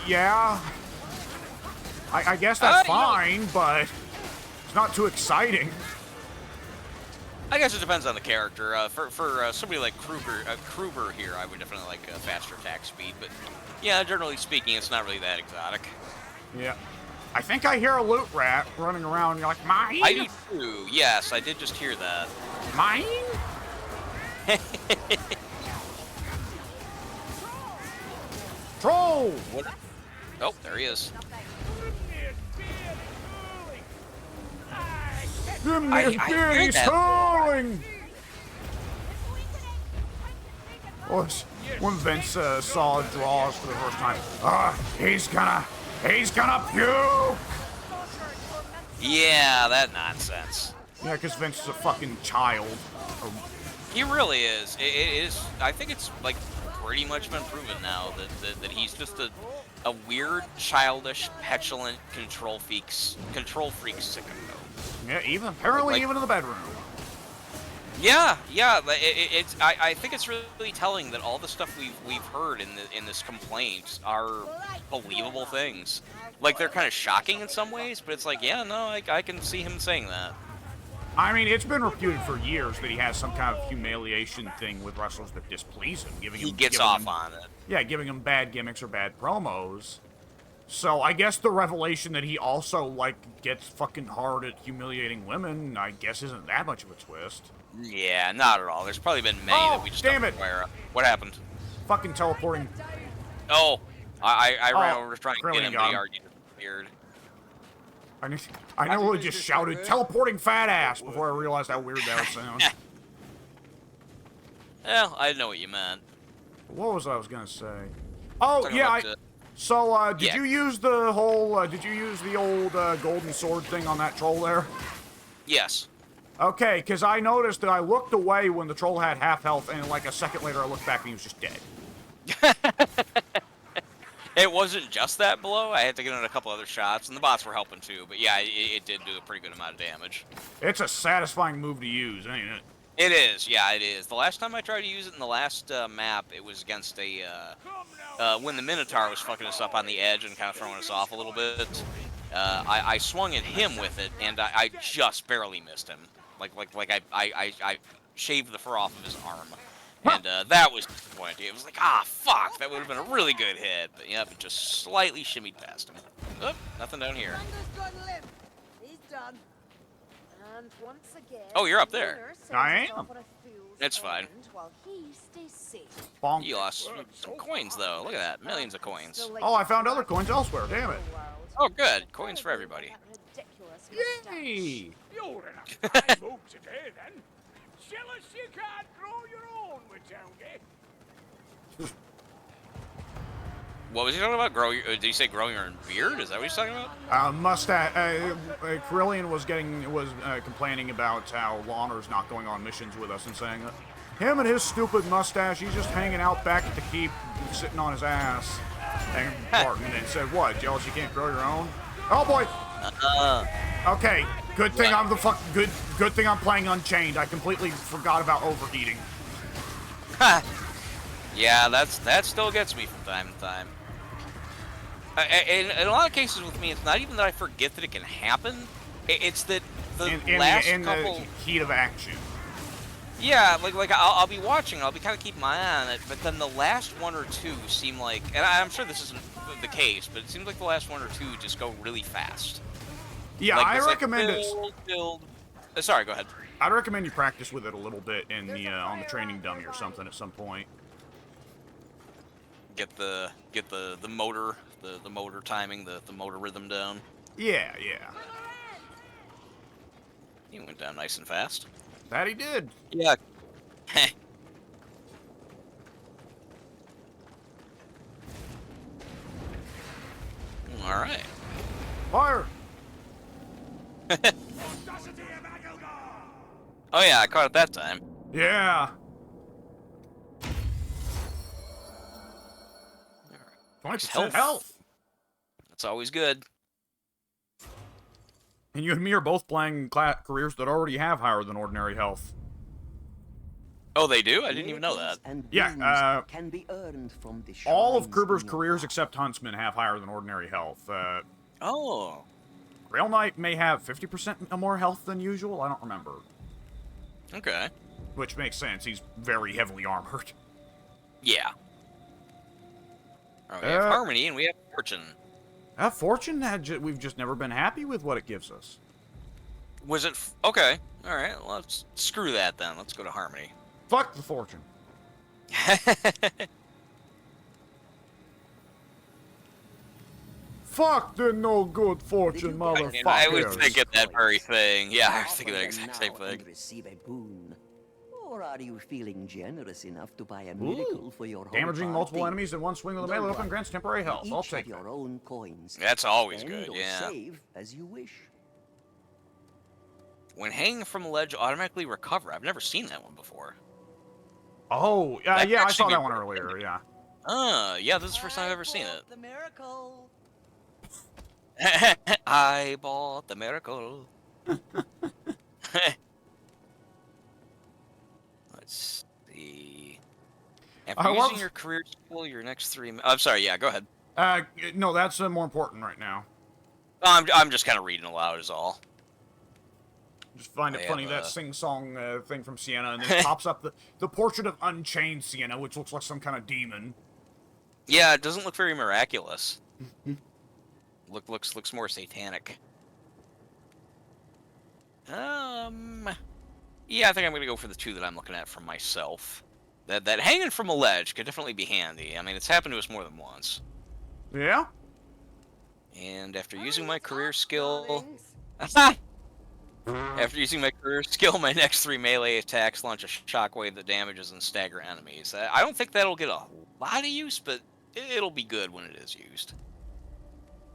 yeah. I guess that's you know- fine, but it's not too exciting. I guess it depends on the character. For somebody like Kruger here, I would definitely like a faster attack speed. But yeah, generally speaking, it's not really that exotic. Yeah. I think I hear a loot rat running around. You're like, mine? I do too. Yes, I did just hear that. Mine? Troll! What? Oh, there he is. Them I this heard beard, that. howling! When Vince saw draws for the first time, he's gonna puke! Yeah, that nonsense. Yeah, because Vince is a fucking child. He really is. It is. I think it's like pretty much been proven now that he's just a weird, childish, petulant control freak sicko. Yeah, apparently Like- even in the bedroom. Yeah, but I think it's really telling that all the stuff we've heard in this complaint are believable things. Like, they're kind of shocking in some ways, but it's like, yeah, no, I can see him saying that. I mean, it's been reputed for years that he has some kind of humiliation thing with wrestlers that displease him. He gets off on it. Yeah, giving him bad gimmicks or bad promos. So I guess the revelation that he also, like, gets fucking hard at humiliating women, I guess isn't that much of a twist. Yeah, not at all. There's probably been many that we just damn don't it. aware of. What happened? Fucking teleporting. Oh, I ran over to try and Brilliant get him, but he gun. already disappeared. I nearly just shouted, teleporting fat ass, before I realized how weird that would sound. Well, I know what you meant. What was I gonna say? Oh, Talking yeah, about the- So, did Yeah. you use the whole, did you use the old golden sword thing on that troll there? Yes. Okay, because I noticed that I looked away when the troll had half health, and like a second later I looked back and he was just dead. It wasn't just that blow. I had to get in a couple other shots, and the bots were helping too. But yeah, it did do a pretty good amount of damage. It's a satisfying move to use, ain't it? It is, yeah, it is. The last time I tried to use it in the last map, it was against a, when the Minotaur was fucking us up on the edge and kind of throwing us off a little bit. I swung at him with it, and I just barely missed him. Like I shaved the fur off of his arm. And that was disappointing. It was like, fuck, that would have been a really good hit. But yep, it just slightly shimmied past him. Oh, nothing down here. Thunder's got limp. He's done. And once again, Oh, you're up there. winner sends I us am. off on a fool's It's fine. errand while he stays safe. Bonk. You lost some coins, though. Look at that. Millions of coins. So, like, Oh, I found other coins elsewhere, damn it. Oh, good. Coins for everybody. Ridiculous mustache. Yay! You're in a fine mood today, then. Jealous you can't grow your own with Towngate. What was he talking about? Did he say growing your own beard? Is that what he's talking about? Mustache. Carillion was complaining about how Lawner's not going on missions with us and saying that him and his stupid mustache, he's just hanging out back at the keep, sitting on his ass. And Barton then said, "What? Jealous you can't grow your own?" Oh boy. Okay. Good thing What? I'm good thing I'm playing Unchained. I completely forgot about overheating. Yeah, that still gets me from time to time. In a lot of cases with me, it's not even that I forget that it can happen. It's that the last couple... the heat of action. Yeah, like I'll be watching, I'll be kind of keeping my eye on it, but then the last one or two seem like, and I'm sure this isn't the case, but it seems like the last one or two just go really fast. Yeah, Like, I it's like recommend it. build. Sorry, go ahead. I'd recommend you practice with it a little bit in the on the training dummy or something at some point. Get the motor, the motor timing, the motor rhythm down. Yeah, yeah. He went down nice and fast. That he did. Yeah. All right. Fire! Audacity of Agelgar! Oh yeah, I caught it that time. Yeah. 20% health. That's always good. And you and me are both playing careers that already have higher than ordinary health. Oh, they do? I didn't even know that. Yeah, can be earned from the all of shrines Kruber's in your careers path. except Huntsman have higher than ordinary health. Oh. Grail Knight may have 50% more health than usual. I don't remember. Okay. Which makes sense. He's very heavily armored. Yeah. Oh, we have Harmony and we have Fortune. Fortune, we've just never been happy with what it gives us. Was it... Okay. Alright, well, let's screw that then. Let's go to Harmony. Fuck the Fortune. Fuck the no good Fortune, motherfucker. I was thinking that very thing. Yeah, I was thinking that exact same Now and thing. receive a boon. Or are you feeling generous enough to buy a miracle for your whole Damaging multiple party? enemies in one swing with a Don't melee weapon worry. grants temporary health. Each I'll have take your that. own coins. That's always Spend good, or yeah. save as you wish. When hanging from a ledge, automatically recover. I've never seen that one before. Oh, That'd yeah, I actually saw be that one pretty earlier, yeah. Yeah, this is the first time I've ever seen The miracle. it. I bought the miracle. Let's see. After using your career skill, your next 3... I'm sorry, yeah, go ahead. No, that's more important right now. I'm just kind of reading aloud is all. Just find it funny, that sing-song thing from Sienna, and then pops up the portrait of Unchained Sienne, which looks like some kind of demon. Yeah, it doesn't look very miraculous. looks more satanic. Yeah, I think I'm gonna go for the 2 that I'm looking at for myself. That hanging from a ledge could definitely be handy. I mean, it's happened to us more than once. Yeah? And after using my career skill... Darlings. After using my career skill, my next 3 melee attacks launch a shockwave that damages and stagger enemies. I don't think that'll get a lot of use, but it'll be good when it is used.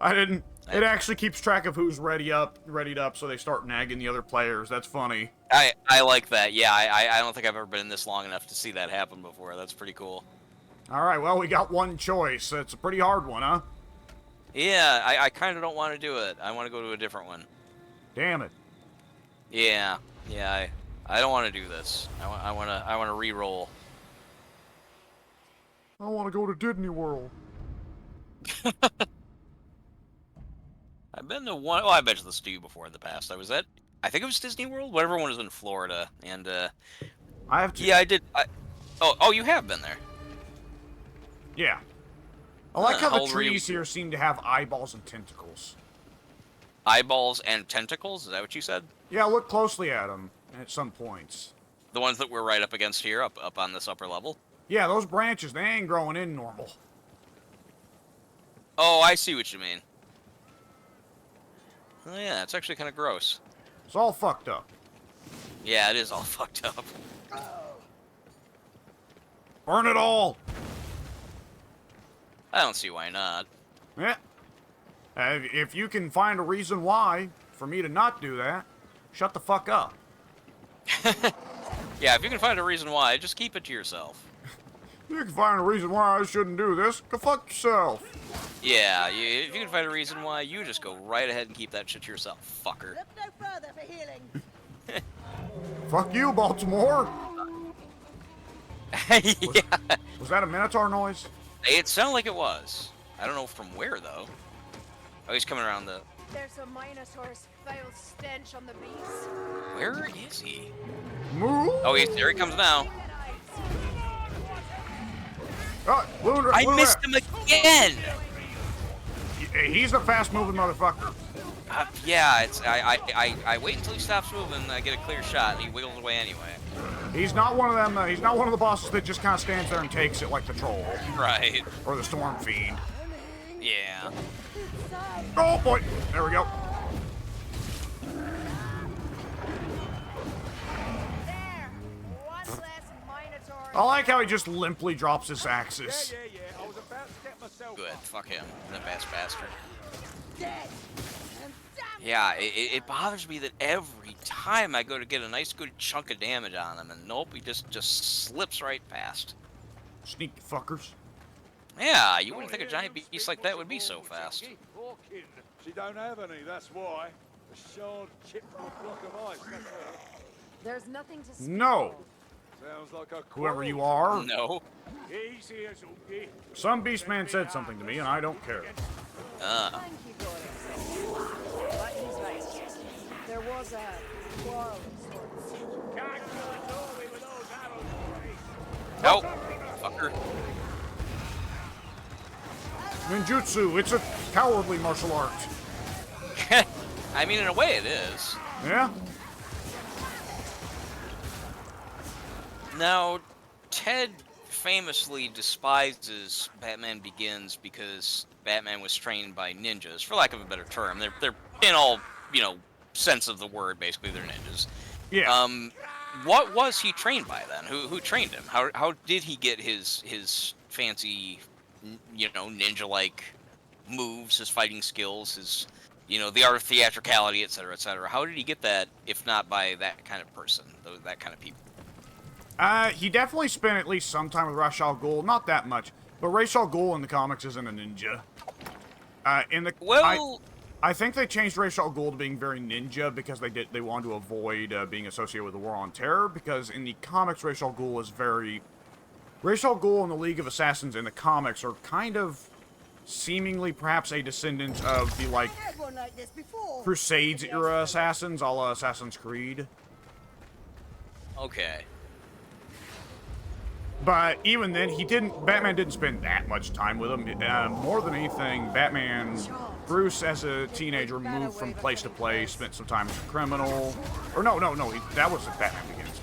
It actually keeps track of who's readied up, so they start nagging the other players. That's funny. I like that. Yeah, I don't think I've ever been in this long enough to see that happen before. That's pretty cool. Alright, well, we got one choice. It's a pretty hard one, huh? Yeah, I kind of don't want to do it. I want to go to a different one. Damn it. Yeah, I don't want to do this. I want to re-roll. I want to go to Disney World. I've been to one. Oh, I've been to the Stew before in the past. I think it was Disney World. Whatever one was in Florida, and I have to. yeah, I did. Oh, you have been there. Yeah. I like how how the old were you? trees here seem to have eyeballs and tentacles. Eyeballs and tentacles. Is that what you said? Yeah, look closely at them at some points. The ones that we're right up against here, up on this upper level. Yeah, those branches, they ain't growing in normal. Oh, I see what you mean. Oh yeah, it's actually kind of gross. It's all fucked up. Yeah, it is all fucked up. Burn it all! I don't see why not. Yeah. If you can find a reason why for me to not do that, shut the fuck up. Yeah, if you can find a reason why, just keep it to yourself. You can find a reason why I shouldn't do this, go fuck yourself. Yeah, if you can find a reason why, you just go right ahead and keep that shit to yourself, fucker. Look no further for healing. Fuck you, Baltimore. Yeah. Was that a Minotaur noise? It sounded like it was. I don't know from where, though. Oh, he's coming around the... There's a Minotaur's foul stench on the beast. Where is he? Move. Oh, there he comes now. I missed him again! He's a fast-moving motherfucker. Yeah, it's I wait until he stops moving, I get a clear shot, and he wiggles away anyway. He's not one of them. He's not one of the bosses that just kind of stands there and takes it like the troll Right. or the storm fiend. Yeah. Oh boy! There we go. There! One less Minotaur. I like how he just limply drops his axes. Yeah. I was about to get myself Good. up. Fuck him. The best bastard. Dead. And damn Yeah, it bothers me that every time I go to get a nice good chunk of damage on him, and nope, he just slips right past. Sneaky fuckers. Yeah, you wouldn't think a giant beast like that would be so fast. She don't have any, that's why. A shard chipped from a block of ice, that's her. There's nothing to speak No. of. Sounds like a Whoever quarrel. you are. No. Easy as Unky. Some beastman said something to me, and I don't care. Thank you, Boris. But he's right. There was a quarrel of sorts. Can't kill a doorway with those arrows, boy. Nope. Fucker. Ninjutsu, it's a cowardly martial art. I mean, in a way, it is. Yeah? Now, Ted famously despises Batman Begins because Batman was trained by ninjas, for lack of a better term. They're in all, sense of the word, basically, they're ninjas. Yeah. What was he trained by then? Who trained him? How did he get his fancy, ninja-like moves, his fighting skills, his, the art of theatricality, etc., etc.? How did he get that, if not by that kind of person, that kind of people? He definitely spent at least some time with Ra's al Ghul. Not that much, but Ra's al Ghul in the comics isn't a ninja. I think they changed Ra's al Ghul to being very ninja because they wanted to avoid being associated with the War on Terror. Because in the comics, Ra's al Ghul and the League of Assassins in the comics are kind of seemingly perhaps a descendant of the Had one like this before. Crusades era assassins, a la Assassin's Creed. Okay. But even then, Batman didn't spend that much time with him. More than anything, Bruce as a teenager moved from place to place, spent some time as a criminal. Or no, that was Batman Begins.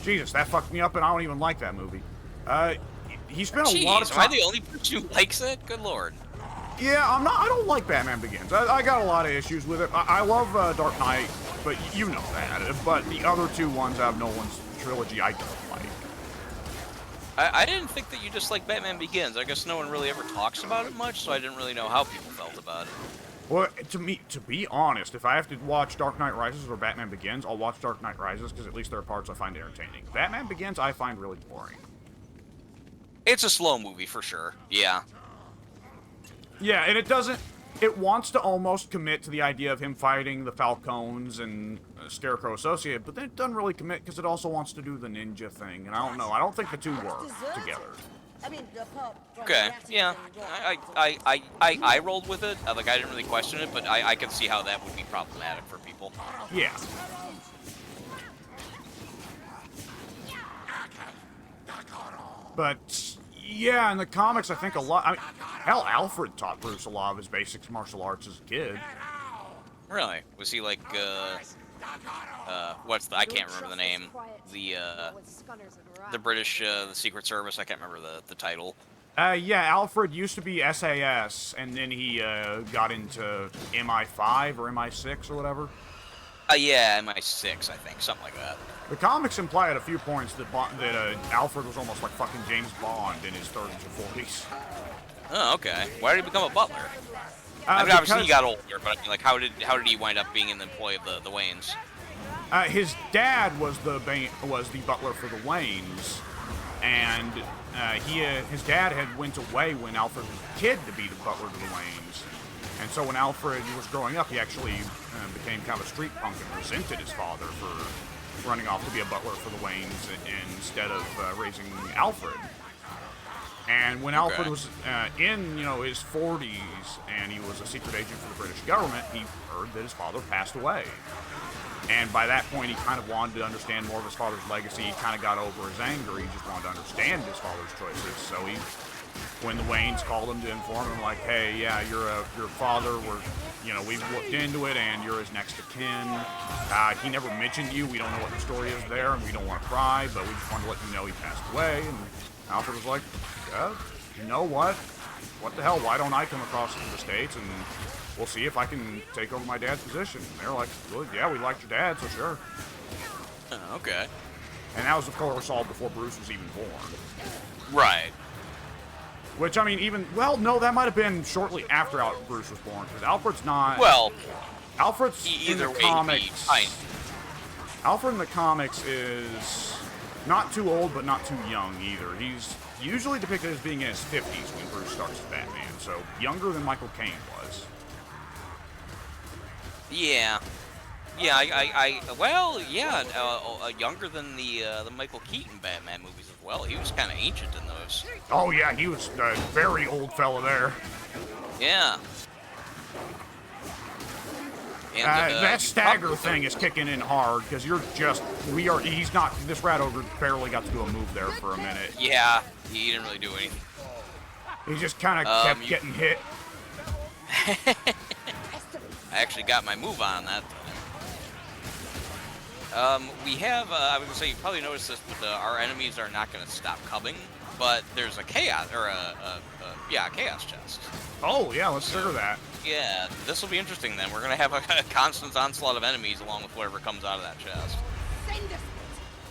Jesus, that fucked me up and I don't even like that movie. He spent a lot of time. Am I the only person who likes it? Good lord. Yeah, I don't like Batman Begins. I got a lot of issues with it. I love Dark Knight, but you know that. But the other two ones out of Nolan's trilogy, I don't like. I didn't think that you just like Batman Begins. I guess no one really ever talks about it much, so I didn't really know how people felt about it. Well, to be honest, if I have to watch Dark Knight Rises or Batman Begins, I'll watch Dark Knight Rises because at least there are parts I find entertaining. Batman Begins, I find really boring. It's a slow movie for sure. Yeah. Yeah, and it wants to almost commit to the idea of him fighting the Falcons and Scarecrow associated, but then it doesn't really commit because it also wants to do the ninja thing, and I don't know. I don't think the two work together. I mean, apart from Okay. the Yeah. Latin I rolled with it. I didn't really question it, but I can see how that would be problematic for people. Yeah. But yeah, in the comics, I think a lot. I mean, hell, Alfred taught Bruce a lot of his basic martial arts as a kid. Really? Was he like I can't remember the name. The British the Secret Service. I can't remember the title. Yeah, Alfred used to be SAS, and then he got into MI5 or MI6 or whatever. Yeah, MI6, I think, something like that. The comics imply at a few points that Alfred was almost like fucking James Bond in his 30s or 40s. Oh, okay. Why did he become a butler? I mean, obviously he got older, but I mean, like, how did he wind up being in the employ of the Waynes? His dad was the butler for the Waynes, and his dad had went away when Alfred was a kid to be the butler to the Waynes. And so when Alfred was growing up, he actually became kind of a street punk and resented his father for running off to be a butler for the Waynes instead of raising Alfred. And when Alfred was in, his 40s and he was a secret agent for the British government, he heard that his father passed away. And by that point, he kind of wanted to understand more of his father's legacy. He kind of got over his anger. He just wanted to understand his father's choices. So when the Waynes called him to inform him, like, hey, yeah, your father, we've looked into it, and you're his next of kin. He never mentioned you. We don't know what the story is there, and we don't want to pry, but we just wanted to let you know he passed away. And Alfred was like, you know what? What the hell? Why don't I come across to the States, and we'll see if I can take over my dad's position. And they're like, well, yeah, we liked your dad, so sure. Okay. And that was, of course, all before Bruce was even born. Right. Which, I mean, even... Well, no, that might have been shortly after Bruce was born, because Alfred's not... Well, Alfred's in either the way, comics... fine. Alfred in the comics is not too old, but not too young either. He's usually depicted as being in his 50s when Bruce starts as Batman, so younger than Michael Caine was. Yeah. Yeah, younger than the Michael Keaton Batman movies as well. He was kind of ancient in those. Oh, yeah, he was a very old fella there. Yeah. And, that stagger thing is kicking in hard, because this rat ogre barely got to do a move there for a minute. Yeah, he didn't really do anything. He just kind of kept getting hit. I actually got my move on that time. We have, I was going to say, you probably noticed this, but our enemies are not going to stop coming, but there's a chaos, or a chaos chest. Oh, yeah, let's trigger that. Yeah, this will be interesting then. We're going to have a constant onslaught of enemies along with whatever comes out of that chest.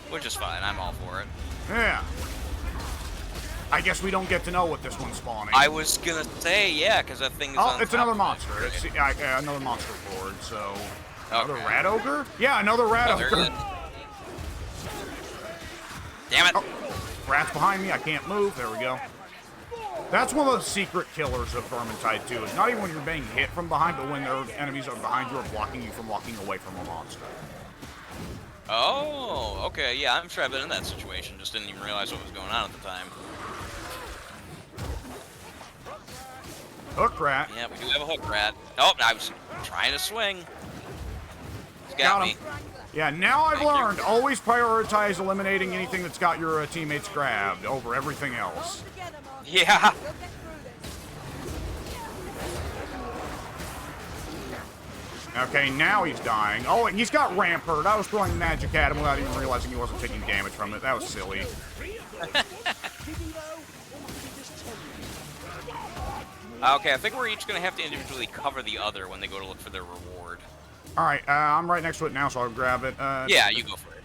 Which is fine, I'm all for it. Yeah. I guess we don't get to know what this one's spawning. I was going to say, yeah, because that thing is on it's top another of monster. it. It's another monster board, so... Another Okay. rat ogre? Yeah, another rat Oh, there ogre. it is. Damn it. Oh, rat's behind me. I can't move. There we go. That's one of the secret killers of Vermintide, too. It's not even when you're being hit from behind, but when their enemies are behind you or blocking you from walking away from a monster. Oh, okay. Yeah, I'm sure I've been in that situation. Just didn't even realize what was going on at the time. Hook rat. Yeah, we do have a hook rat. Oh, I was trying to swing. He's got me. him. Yeah, now I've Thank you. learned. Always prioritize eliminating anything that's got your teammates grabbed over everything else. Yeah. Okay, now he's dying. Oh, and he's got Rampart. I was throwing magic at him without even realizing he wasn't taking damage from it. That was silly. Okay, I think we're each going to have to individually cover the other when they go to look for their reward. All right, I'm right next to it now, so I'll grab it. Yeah, you go for it.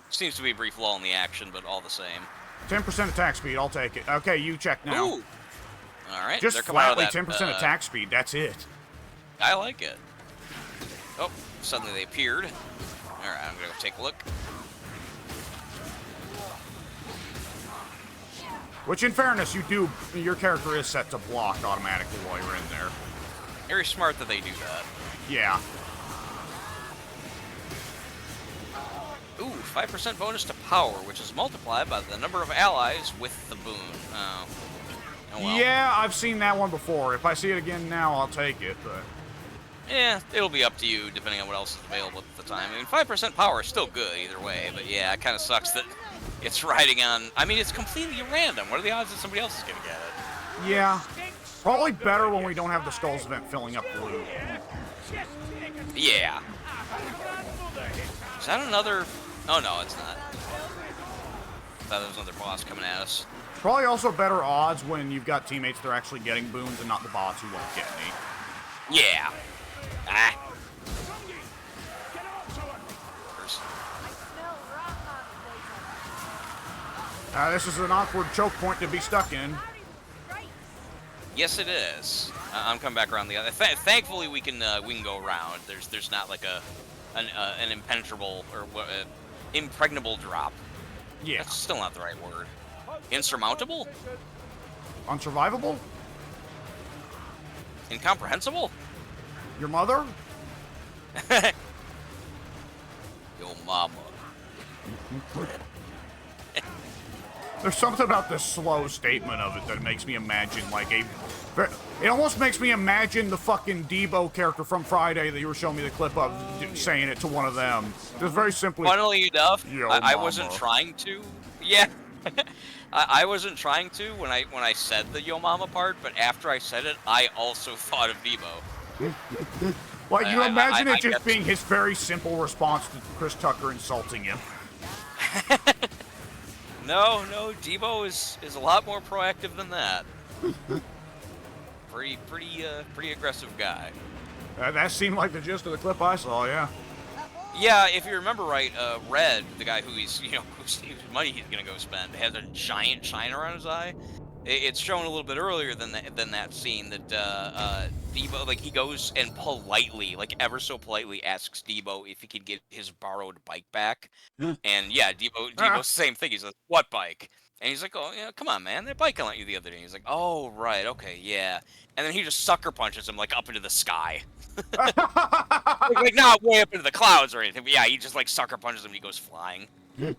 Seems to be a brief lull in the action, but all the same. 10% attack speed. I'll take it. Okay, you check now. Ooh. All right. Just they're coming out flatly of that, 10% attack speed. That's it. I like it. Oh, suddenly they appeared. All right, I'm going to go take a look. Which, in fairness, your character is set to block automatically while you're in there. Very smart that they do that. Yeah. Ooh, 5% bonus to power, which is multiplied by the number of allies with the boon. Oh. Oh well. Yeah, I've seen that one before. If I see it again now, I'll take it, but... Yeah, it'll be up to you, depending on what else is available at the time. I mean, 5% power is still good either way, but yeah, it kind of sucks that it's riding on... I mean, it's completely random. What are the odds that somebody else is going to get it? Yeah. Probably better when we don't have the Skulls event filling up the loot. Yeah. Is that another... Oh, no, it's not. I thought there was another boss coming at us. Probably also better odds when you've got teammates that are actually getting boons and not the bots who won't get any. Yeah. Ah. This is an awkward choke point to be stuck in. Yes, it is. I'm coming back around the other. Thankfully, we can go around. There's not like an impenetrable or impregnable drop. Yeah. That's still not the right word. Insurmountable? Unsurvivable? Incomprehensible? Your mother? Yo mama. There's something about the slow statement of it that makes me imagine like it almost makes me imagine the fucking Debo character from Friday that you were showing me the clip of saying it to one of them. Just very simply. Funnily enough, Yo, I wasn't mama. trying to. Yeah. I wasn't trying to when I said the yo mama part, but after I said it, I also thought of Debo. Like, you imagine I it just guess- being his very simple response to Chris Tucker insulting him. No, Debo is a lot more proactive than that. Pretty aggressive guy. That seemed like the gist of the clip I saw, yeah. Yeah, if you remember right, Red, the guy who he's, whose money he's gonna go spend, has a giant shiner on his eye. It's shown a little bit earlier than that scene that Debo, like, he goes and politely, like ever so politely, asks Debo if he could get his borrowed bike back. And yeah, Debo's same thing. He's like, "What bike?" And he's like, "Oh, yeah, come on, man, that bike I lent you the other day." He's like, "Oh, right, okay, yeah." And then he just sucker punches him like up into the sky. Like not way up into the clouds or anything, but yeah, he just like sucker punches him and he goes flying. And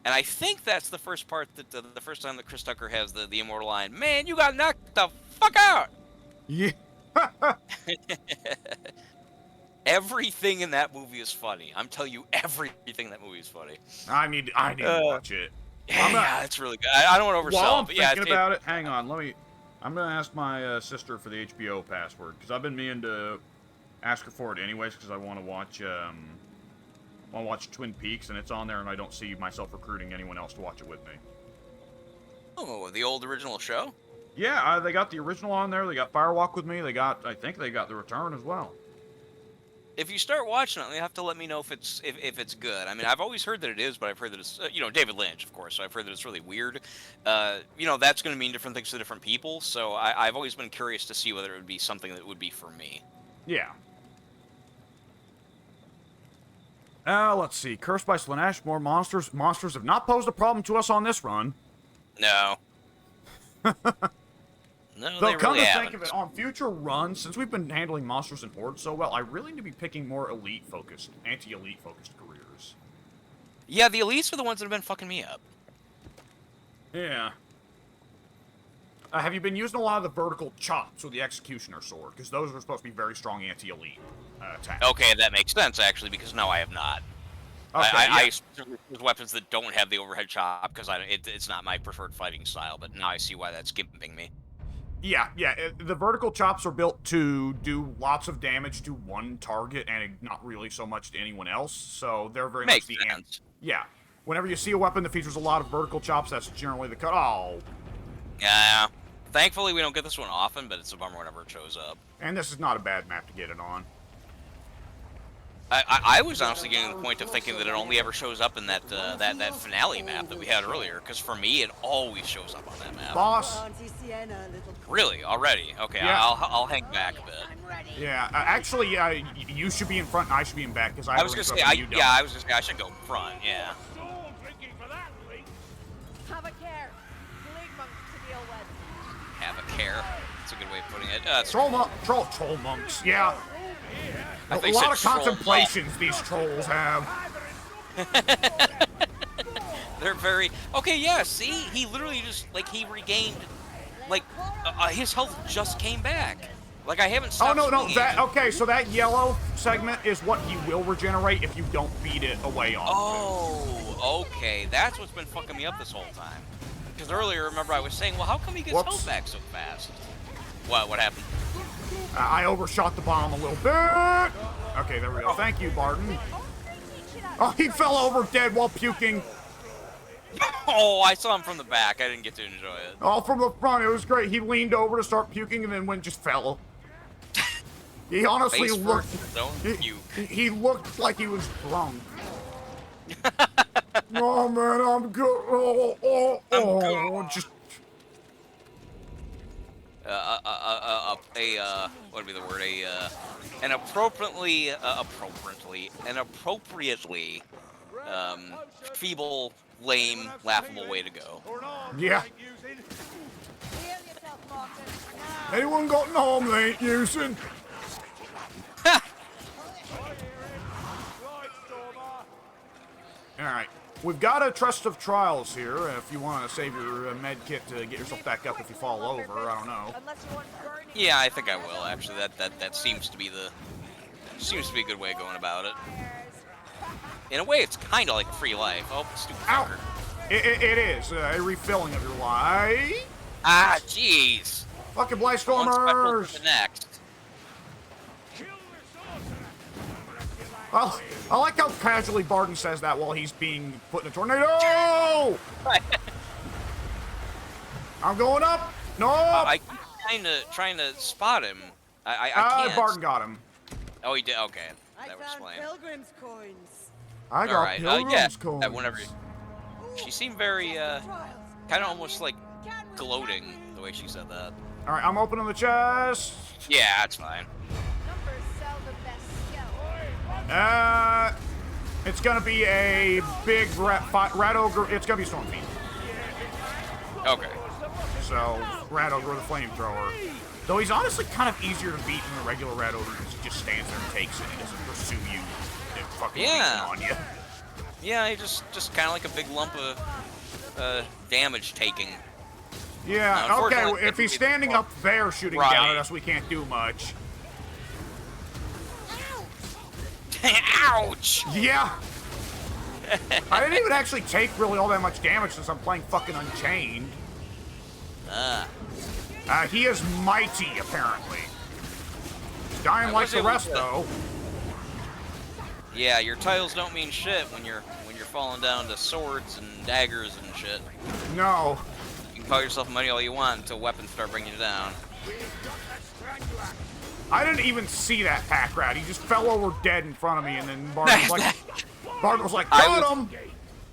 I think that's the first part that the first time that Chris Tucker has the immortal line, "Man, you got knocked the fuck out." Yeah. Everything in that movie is funny. I'm telling you, everything in that movie is funny. I need to watch it. Yeah, it's really good. I don't want to oversell. While I'm but yeah, thinking about it, hang on. I'm gonna ask my sister for the HBO password because I've been meaning to ask her for it anyways because I want to watch Twin Peaks and it's on there and I don't see myself recruiting anyone else to watch it with me. Oh, the old original show? Yeah, they got the original on there. They got Firewalk with me. I think they got The Return as well. If you start watching it, you have to let me know if it's good. I mean, I've always heard that it is, but I've heard that it's David Lynch, of course. So I've heard that it's really weird. That's going to mean different things to different people. So I've always been curious to see whether it would be something that would be for me. Yeah. Let's see. Cursed by Slanesh, more monsters. Monsters have not posed a problem to us on this run. No. No, Though, they come really to haven't. think of it, on future runs, since we've been handling monsters and hordes so well, I really need to be picking more elite-focused, anti-elite-focused careers. Yeah, the elites are the ones that have been fucking me up. Yeah. Have you been using a lot of the vertical chops with the Executioner sword? Because those are supposed to be very strong anti-elite attacks. Okay, that makes sense, actually, because no, I have not. Okay, I use weapons that don't have the overhead chop, because it's not my preferred fighting style, but now I see why that's gimping me. Yeah, the vertical chops are built to do lots of damage to one target and not really so much to anyone else, so they're very Makes much the sense. Yeah. Whenever you see a weapon that features a lot of vertical chops, that's generally the cut. Oh. Yeah. Thankfully, we don't get this one often, but it's a bummer whenever it shows up. And this is not a bad map to get it on. I was honestly getting to the point of thinking that it only ever shows up in that finale map that we had earlier, because for me, it always shows up on that map. Boss. Really? Already? Okay, Yeah. I'll hang back a bit. Yeah, actually, you should be in front and I should be in back, because I was gonna say, I should go front, yeah. Have a care. Plague monks to deal with. Have a care. That's a good way of putting it. Troll monks, yeah. I A think lot you of said troll contemplations these trolls have. They're very... Okay, yeah, see? He literally just, he regained, his health just came back. I haven't stopped Oh, no, swinging. okay, so that yellow segment is what he will regenerate if you don't beat it away on. Oh, okay. That's what's been fucking me up this whole time. Because earlier, remember, I was saying, well, how come he gets health back so fast? What happened? I overshot the bomb a little bit. Okay, there we go. Thank you, Barton. Oh, he fell over dead while puking. Oh, I saw him from the back. I didn't get to enjoy it. Oh, from the front, it was great. He leaned over to start puking and then just fell. He honestly looked... He looked like he was drunk. Oh, man, I'm good. Just... what would be the word? An appropriately, feeble, lame, laughable way to go. Yeah. Anyone got an arm they ain't using? Alright. We've got a Trust of Trials here, if you want to save your med kit to get yourself back up if you fall over, I don't know. Yeah, I think I will, actually. That seems to be a good way of going about it. In a way, it's kind of like a free life. Oh, stupid fucker. It is, a refilling of your life. Ah, jeez. Fucking Blightstormers! Next. Well, I like how casually Barton says that while he's being put in a tornado! I'm going up! No! I keep trying to spot him. I can't. Barton got him. Oh, he did? Okay. I That would found explain. pilgrim's coins. I got Alright, pilgrim's yeah, coins. whenever she seemed very, kind of almost like gloating the way she said that. All right, I'm opening the chest. Yeah, that's fine. Numbers sell the best scout. It's gonna be a big rat ogre. It's gonna be Stormfiend. Okay. So rat ogre with a flamethrower. Though he's honestly kind of easier to beat than the regular rat ogre because he just stands there and takes it. He doesn't pursue you and fucking Yeah. on you. Yeah, he just kind of like a big lump of damage taking. Yeah. Okay. Unfortunately, If he's standing up there shooting Right. down at us, we can't do much. Ouch! Yeah. I didn't even actually take really all that much damage since I'm playing fucking Unchained. He is mighty, apparently. He's dying like the rest, though. Yeah, your titles don't mean shit when you're falling down to swords and daggers and shit. No. You can call yourself money all you want until weapons start bringing you down. I didn't even see that pack rat. He just fell over dead in front of me, and then Bart was like, got him!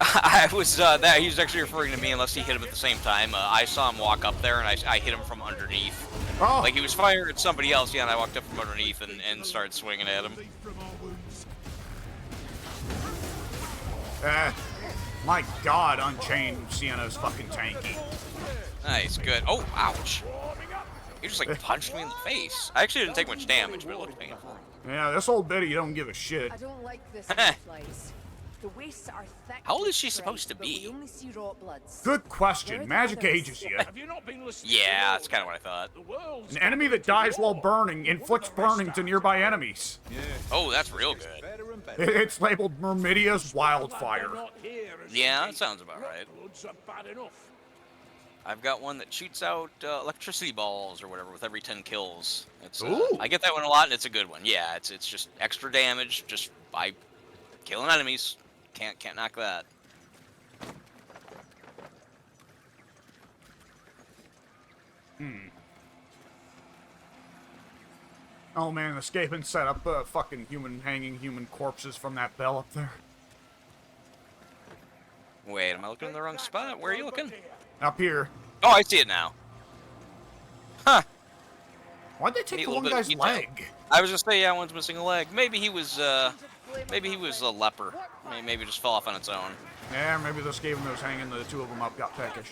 I was, that he was actually referring to me unless he hit him at the same time. I saw him walk up there, and I hit him from underneath. Oh. Like, he was firing at somebody else, yeah, and I walked up from underneath and started swinging at him. My god, Unchained Sienne is fucking tanky. Nice, good. Oh, ouch. He just, like, punched me in the face. I actually didn't take much damage, but it looked painful. Yeah, this old biddy don't give a shit. I don't like this flies. The wastes are thick. How old is she with supposed to threads, but be? we only see raw bloods. Good question. Magic ages you. Have you not been listening? Yeah, that's kind of what I thought. The world's An enemy that dies while burning inflicts burning to nearby enemies. Oh, that's real good. Better and better. It's labeled Myrmidia's Wildfire. not here as Yeah, they that sounds about right. bloods are bad enough. I've got one that shoots out electricity balls or whatever with every 10 kills. It's Ooh. I get that one a lot, and it's a good one. Yeah, it's just extra damage just by killing enemies. Can't knock that. Oh man, escaping set up fucking hanging human corpses from that bell up there. Wait, am I looking in the wrong spot? Where are you looking? Up here. Oh, I see it now. Huh. Why'd they take Neat the little one bit of guy's detail. leg? I was just saying, yeah, one's missing a leg. Maybe he was a leper. Maybe just fell off on its own. Yeah, maybe this gave him those hanging, the two of them up got peckish.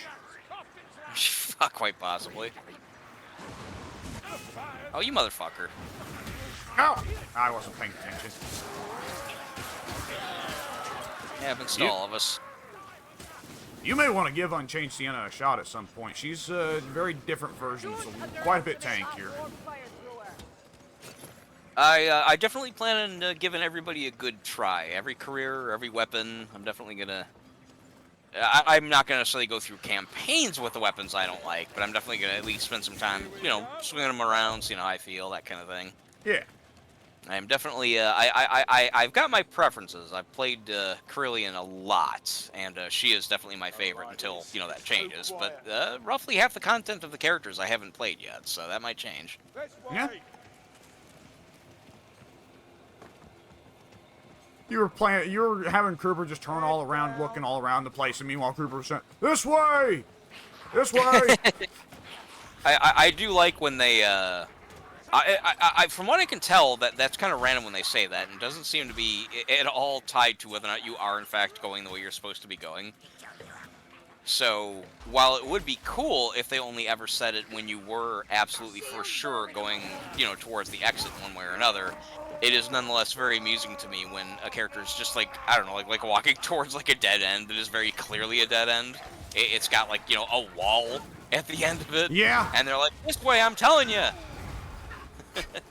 Quite possibly. Oh, you motherfucker. Ow! I wasn't paying attention. Happens to all of us. You may want to give Unchained Sienna a shot at some point. She's a very different version, so quite a bit tankier. I definitely plan on giving everybody a good try. Every career, every weapon, I'm definitely gonna... I'm not gonna necessarily go through campaigns with the weapons I don't like, but I'm definitely gonna at least spend some time, you know, swinging them around, seeing how I feel, that kind of thing. Yeah. I'm definitely, I've got my preferences. I've played Carillion a lot, and she is definitely my favorite until, you know, that changes. But roughly half the content of the characters I haven't played yet, so that might change. Yeah. You were having Kruber just turn all around, looking all around the place, and meanwhile Kruber was saying, "This way! This way!" I do like when they, from what I can tell, that's kind of random when they say that, and doesn't seem to be at all tied to whether or not you are, in fact, going the way you're supposed to be going. So, while it would be cool if they only ever said it when you were absolutely for sure going, you know, towards the exit one way or another, it is nonetheless very amusing to me when a character is just like, I don't know, like walking towards like a dead end that is very clearly a dead end. It's got like, you know, a wall at the end of it. Yeah. And they're like, this way, I'm telling you.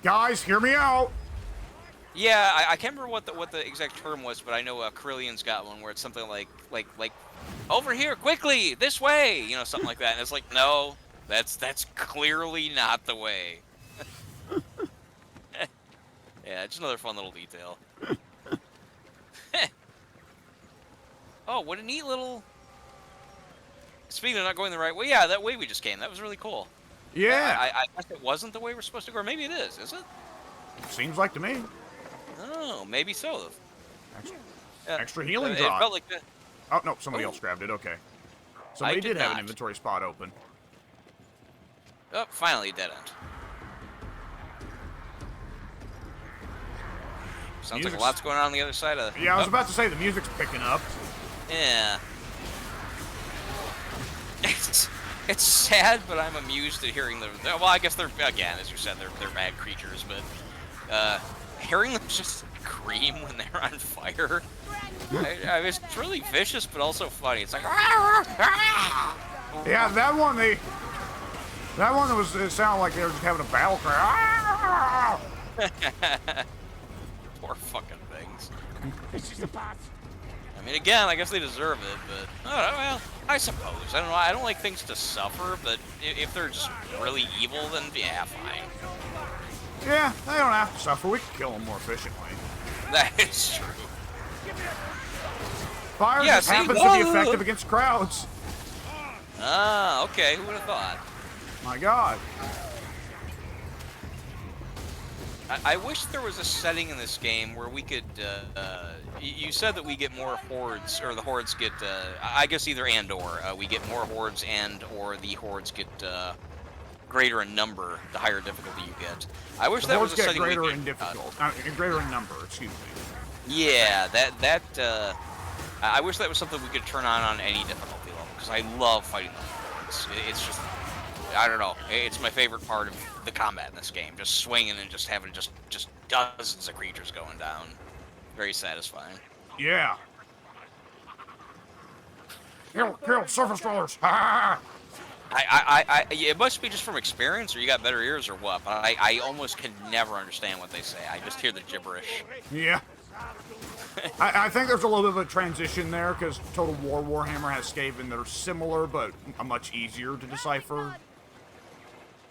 Guys, hear me out. Yeah, I can't remember what the exact term was, but I know Carillion's got one where it's something like over here, quickly, this way, you know, something like that. And it's like, no, that's clearly not the way. Yeah, it's another fun little detail. Oh, what a neat little... Speaking of not going the right way, yeah, that way we just came. That was really cool. Yeah. I guess it wasn't the way we're supposed to go, or maybe it is it? Seems like to me. Oh, maybe so. Extra healing It drop. felt like that. Oh, no, somebody Oh. else grabbed it. Okay. Somebody did did have an not. inventory spot open. Oh, finally dead end. Sounds like a Music's- lot's going on the other side of. Yeah, I was Oh, about to say the music's picking up. Yeah. It's sad, but I'm amused at hearing them. Well, I guess they're, again, as you said, they're bad creatures, but hearing them just scream when they're on fire, it's really vicious, but also funny. It's like, Yeah, that one it sounded like they were just having a battle cry. poor fucking things. This is the path. I mean, again, I guess they deserve it, but well, I suppose. I don't know. I don't like things to suffer, but if they're just really evil, then yeah, fine. Yeah, they don't have to suffer. We can kill them more efficiently. That is true. Fire Yeah, just see? happens to be effective against crowds. Ah, okay. Who would have thought? My God. I wish there was a setting in this game where we could. You said that we get more hordes, or the hordes get. I guess either and or we get more hordes, and or the hordes get greater in number the higher difficulty you get. I wish The that was hordes a get setting we greater could, in difficult, greater in number. Excuse me. Yeah, I wish that was something we could turn on any difficulty level, because I love fighting the hordes. It's just, I don't know, it's my favorite part of the combat in this game. Just swinging and just having just dozens of creatures going down. Very satisfying. Yeah. Kill surface dwellers. Ha! It must be just from experience, or you got better ears, or what. But I almost can never understand what they say. I just hear the gibberish. Yeah. I think there's a little bit of a transition there, because Total War Warhammer has Skaven that are similar, but much easier to decipher.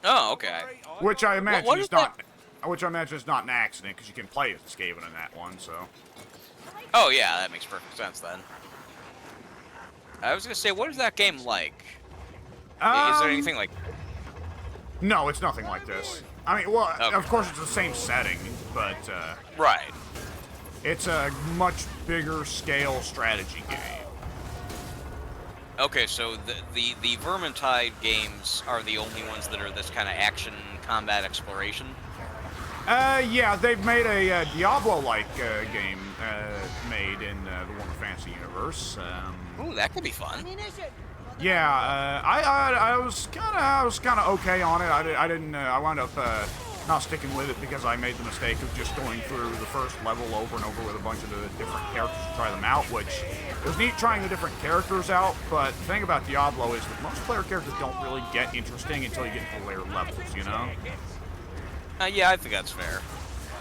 Oh, okay. Which I imagine what is is not. Which I imagine is not an accident, because you can play as Skaven in that one. So. Oh yeah, that makes perfect sense then. I was gonna say, what is that game like? Is there anything like? No, it's nothing like this. I mean, well, Okay. of course it's the same setting, but Right. it's a much bigger scale strategy game. Okay, so the Vermintide games are the only ones that are this kind of action combat exploration. Yeah, they've made a Diablo-like game made in the Warhammer Fantasy universe. Ooh, that could be fun. Yeah, I was kind of okay on it. I wound up not sticking with it because I made the mistake of just going through the first level over and over with a bunch of the different characters to try them out, which it was neat trying the different characters out, but the thing about Diablo is that most player characters don't really get interesting until you get to the later levels, you know? Yeah, I think that's fair.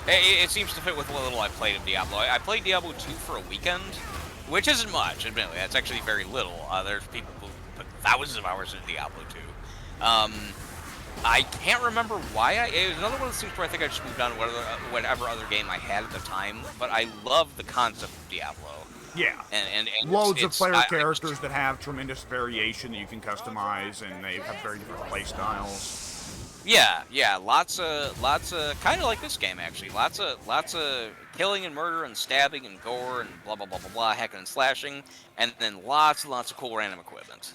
It seems to fit with what little I played of Diablo. I played Diablo 2 for a weekend, which isn't much, admittedly. That's actually very little. There's people who put thousands of hours into Diablo 2. I can't remember why it was another one of those things where I think I just moved on to whatever other game I had at the time, but I love the concept of Diablo. Yeah. And loads of player characters that have tremendous variation that you can customize, and they have very different play styles. Yeah, lots of kind of like this game actually. Lots of killing and murder and stabbing and gore and blah blah blah blah blah, hacking and slashing, and then lots and lots of cool random equipment.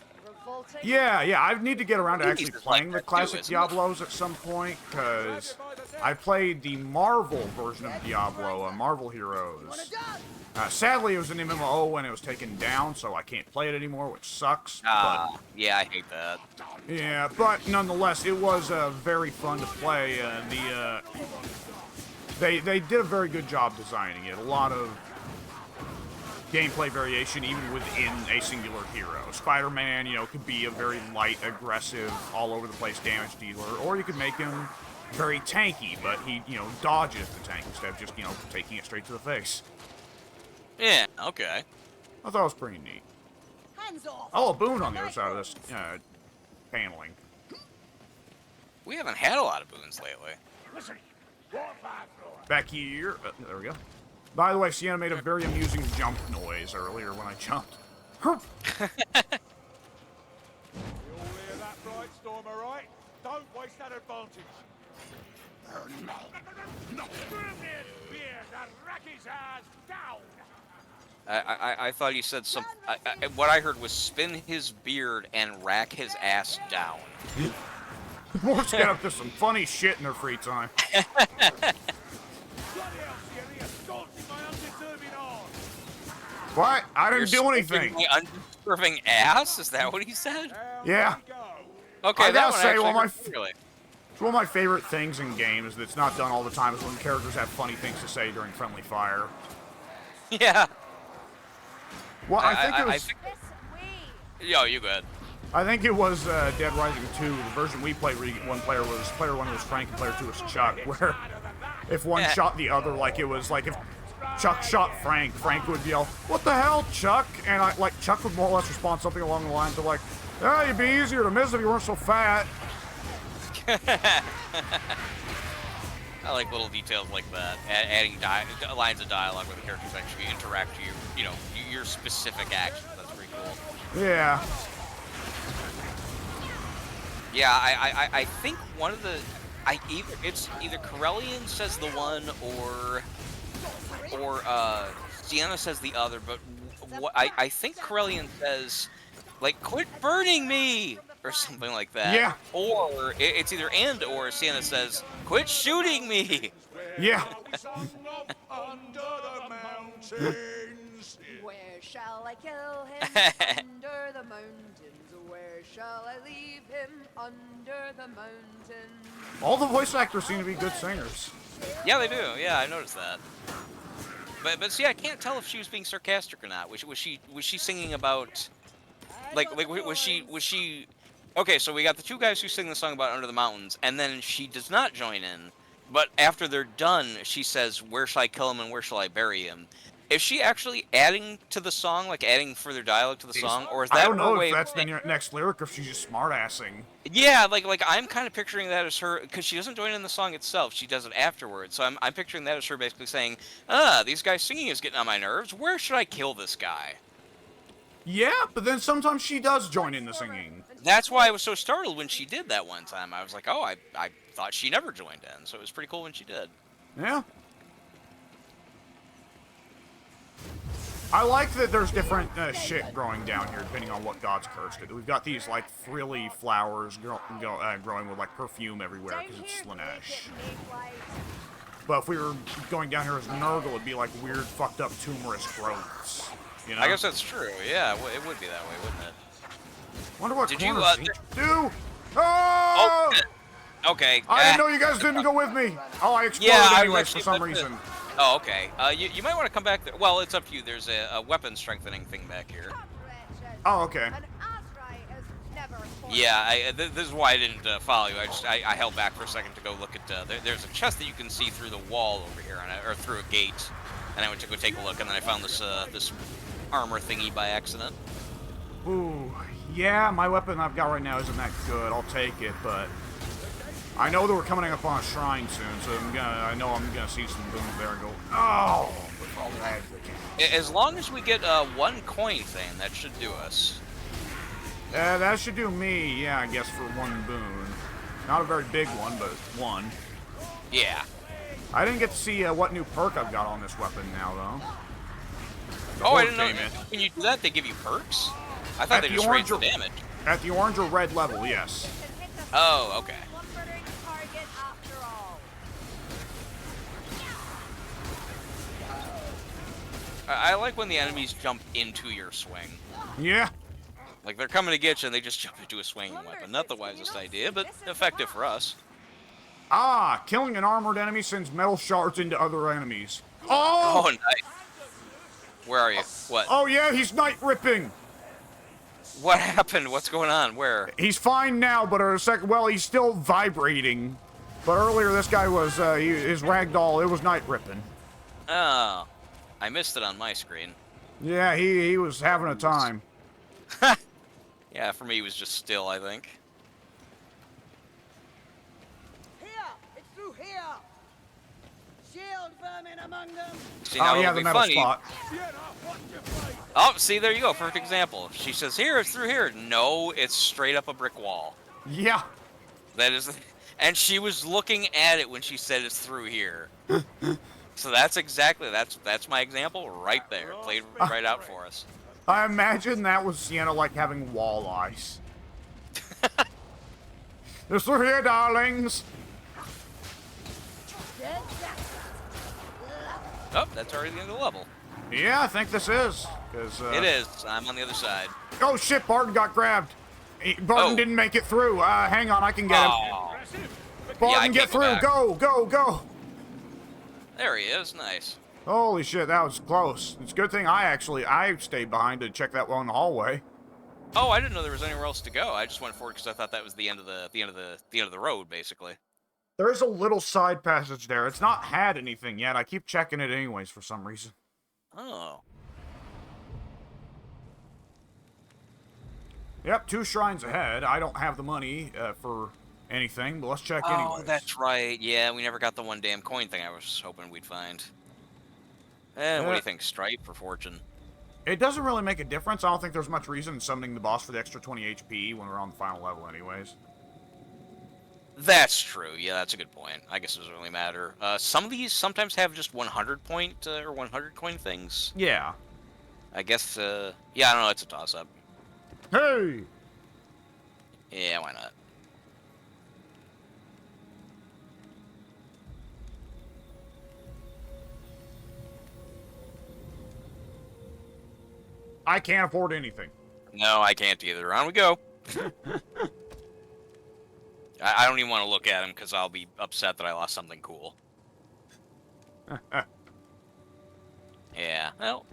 Yeah, I need to get around to actually It's playing like the that too, classic isn't it? Diablos at some point, because I played the Marvel version of Diablo, Marvel Heroes. Sadly, it was an MMO when it was taken down, so I can't play it anymore, which sucks. Yeah, I hate that. Yeah, but nonetheless, it was very fun to play. They did a very good job designing it. A lot of gameplay variation even within a singular hero. Spider-Man, could be a very light, aggressive, all over the place damage dealer, or you could make him very tanky, but he, dodges the tank instead of just, taking it straight to the face. Yeah, okay. I thought it was pretty neat. Hands off. Oh, a boon on the other side of this paneling. We haven't had a lot of boons lately. Listen, what bad floor? Back here. There we go. By the way, Sienna made a very amusing jump noise earlier when I jumped. You all hear that, Brightstorm, all right? Don't waste that advantage. I thought he said some. What I heard was spin his beard and rack his ass down. Dwarves get up to some funny shit in their free time. What? I didn't do anything. My undeserving ass? Is that what he said? Yeah. Okay, I that gotta one say, actually well, hurt, really. One of my favorite things in games that's not done all the time is when characters have funny things to say during friendly fire. Yeah. Well, I think it was. This way. Yo, you go ahead. I think it was Dead Rising 2, the version we played where player 1 was Frank and player 2 was Chuck, where if one shot the other, like it was like if Chuck shot Frank, Frank would yell, "What the hell, Chuck?" And Chuck would more or less respond something along the lines of like, "Yeah, it'd be easier to miss if you weren't so fat." I like little details like that. Adding lines of dialogue where the characters actually interact to your specific actions. That's pretty cool. Yeah. Yeah, I think one of the it's either Corellian says the one or Sienna says the other, but I think Corellian says like "quit burning me" or something like that. Yeah. Or it's either and or Sienna says "quit shooting me." Yeah. Where shall I kill him? Under the mountains. Where shall I leave him? Under the mountains. All the voice actors seem to be good singers. Yeah, they do. Yeah, I noticed that. But see, I can't tell if she was being sarcastic or not. Was she singing about like was she? Okay, so we got the two guys who sing the song about Under the Mountains, and then she does not join in. But after they're done, she says, "Where shall I kill him and where shall I bury him?" Is she actually adding to the song, like adding further dialogue to the song, or is that I don't her know way if of that's the next lyric or if she's just smartassing. Yeah, like I'm kind of picturing that as her, because she doesn't join in the song itself. She does it afterwards. So I'm picturing that as her basically saying, these guys singing is getting on my nerves. Where should I kill this guy? Yeah, but then sometimes she does join in the singing. That's why I was so startled when she did that one time. I was like, oh, I thought she never joined in. So it was pretty cool when she did. Yeah. I like that there's different shit growing down here depending on what god's cursed it. We've got these like frilly flowers growing with like perfume everywhere because it's Slanesh. But if we were going down here as Nurgle, it'd be like weird, fucked up, tumorous growths. You know? I guess that's true. Yeah, it would be that way, wouldn't it? Wonder what Did corner you, seats do? Oh! Okay. I didn't know you guys didn't go with me. Oh, I exploded Yeah, anyways for some reason. Oh, okay. You might want to come back there. Well, it's up to you. There's a weapon strengthening thing back here. Oh, okay. Yeah, this is why I didn't follow you. I held back for a second to go look at. There's a chest that you can see through the wall over here, or through a gate, and I went to go take a look, and then I found this this armor thingy by accident. Ooh, yeah, my weapon I've got right now isn't that good. I'll take it, but I know that we're coming up on a shrine soon, so I know I'm gonna see some booms there and go, oh, with all that. As long as we get one coin thing, that should do us. That should do me, yeah, I guess, for one boon. Not a very big one, but one. Yeah. I didn't get to see what new perk I've got on this weapon now, though. Oh, I didn't know. When you do that, they give you perks? I thought they just raised the damage. At the orange or red level, yes. Oh, okay. I like when the enemies jump into your swing. Yeah. Like, they're coming to get you, and they just jump into a swinging weapon. Not the wisest idea, but effective for us. Ah, killing an armored enemy sends metal shards into other enemies. Oh! Oh, nice. Where are you? What? Oh, yeah, he's night ripping. What happened? What's going on? Where? He's fine now, but well, he's still vibrating. But earlier, this guy was, his ragdoll, it was night ripping. Oh. I missed it on my screen. Yeah, he was having a time. Yeah, for me, it was just still, I think. Here! It's through here! Shield vermin among them! See, now Oh, yeah, it'll the be metal funny. spot. Oh, see, there you go. Perfect example. She says, here, it's through here. No, it's straight up a brick wall. Yeah. That is... And she was looking at it when she said it's through here. So that's exactly, that's my example right there. Played right out for us. I imagine that was Sienna like having walleyes. It's through here, darlings. Oh, that's already the end of the level. Yeah, I think this is. Cause, It is. I'm on the other side. Oh shit, Barton got grabbed. Barton Oh. didn't make it through. Hang on, I can get him. Oh. Barton, I get can't go through. back. Go, go, go. There he is. Nice. Holy shit, that was close. It's a good thing I stayed behind to check that one in the hallway. Oh, I didn't know there was anywhere else to go. I just went forward because I thought that was the end of the road, basically. There is a little side passage there. It's not had anything yet. I keep checking it anyways for some reason. Oh. Yep, 2 shrines ahead. I don't have the money for anything, but let's check anyways. Oh, that's right. Yeah, we never got the one damn coin thing I was hoping we'd find. What do you think, Stripe or Fortune? It doesn't really make a difference. I don't think there's much reason in summoning the boss for the extra 20 HP when we're on the final level anyways. That's true. Yeah, that's a good point. I guess it doesn't really matter. Some of these sometimes have just 100 point or 100 coin things. Yeah. I guess, yeah, I don't know. It's a toss-up. Hey! Yeah, why not? I can't afford anything. No, I can't either. On we go. I don't even want to look at him because I'll be upset that I lost something cool. Yeah. Well,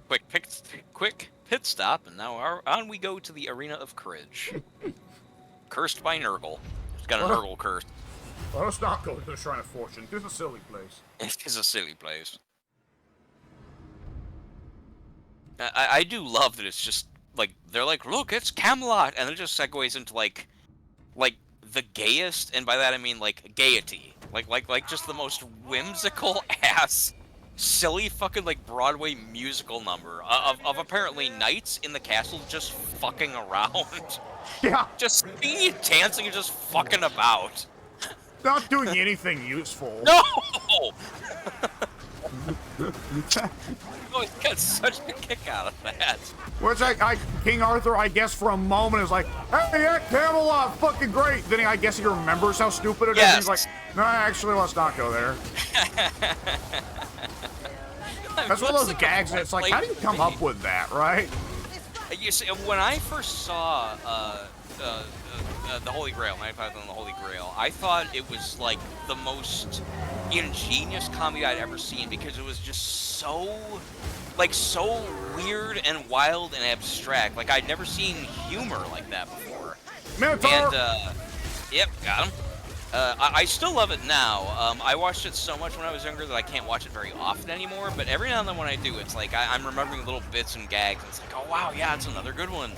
quick pit stop, and now on we go to the Arena of Courage. Cursed by Nurgle. It's got a Nurgle curse. Well, let's not go to the Shrine of Fortune. This is a silly place. It is a silly place. I do love that it's just, like, they're like, look, it's Camelot, and it just segues into, like the gayest, and by that I mean, like, gaiety. Like just the most whimsical ass, silly fucking, like, Broadway musical number of apparently knights in the castle just fucking around. Yeah. Just speed dancing and just fucking about. Not doing anything useful. No! I got such a kick out of that. Which King Arthur, I guess for a moment is like, hey, yeah, Camelot, fucking great. Then I guess he remembers how stupid it is. And he's like, no, actually, let's not go there. That's one of those gags that it's like, how do you come up with that, right? You see, when I first saw the Holy Grail, 95 on the Holy Grail, I thought it was like the most ingenious comedy I'd ever seen because it was just so weird and wild and abstract. Like I'd never seen humor like that before. Minotaur! And yep, got him. I still love it now. I watched it so much when I was younger that I can't watch it very often anymore, but every now and then when I do, it's like I'm remembering little bits and gags, and it's like, oh wow, yeah, it's another good one.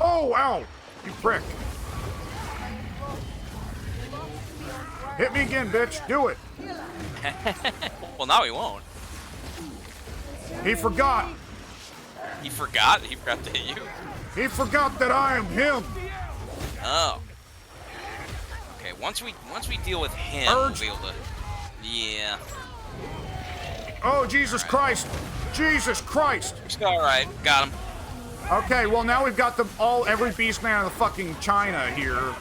Oh, ow! You prick. Hit me again, bitch. Do it. Well, now he won't. He forgot. He forgot? He forgot to hit you? He forgot that I am him. Oh. Okay, once we deal with him, Urge. we'll be able to... Yeah. Oh, Jesus Christ. Jesus Christ. Alright, got him. Okay, well now we've got every beast man of the fucking China here.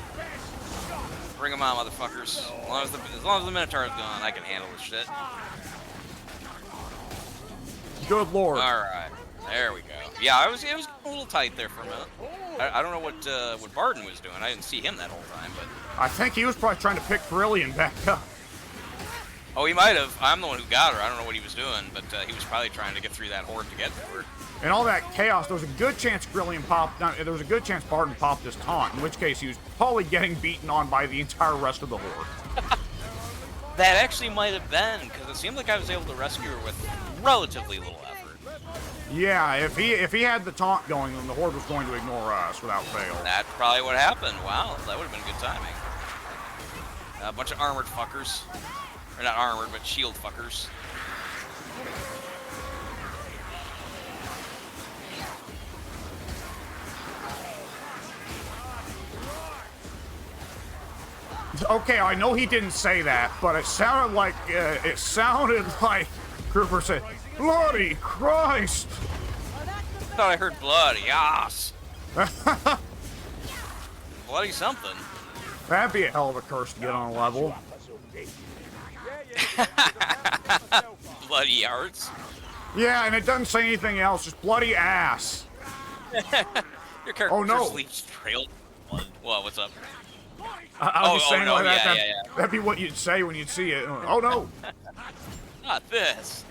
Bring him on, motherfuckers. As long as the Minotaur's gone, I can handle this shit. Good lord. Alright. There we go. Yeah, it was a little tight there for a minute. I don't know what Barton was doing. I didn't see him that whole time, but... I think he was probably trying to pick Brilliant back up. Oh, he might have. I'm the one who got her. I don't know what he was doing, but he was probably trying to get through that horde to get to her. And all that chaos, there was a good chance Brilliant popped... there was a good chance Barton popped his taunt, in which case he was probably getting beaten on by the entire rest of the horde. That actually might have been, because it seemed like I was able to rescue her with relatively little effort. Yeah, if he had the taunt going, then the horde was going to ignore us without fail. That's probably what happened. Wow, that would have been good timing. A bunch of armored fuckers. Or not armored, but shield fuckers. Okay, I know he didn't say that, but it sounded like Kruber said, "Bloody Christ!" I thought I heard bloody ass. Bloody something. That'd be a hell of a curse to get on a level. Bloody arts. Yeah, and it doesn't say anything else, just bloody ass. Your character Oh, no. just leaves trail blood. Well, what's up? I'm just saying no, like that. yeah. That'd be what you'd say when you'd see it. Oh no! Not this.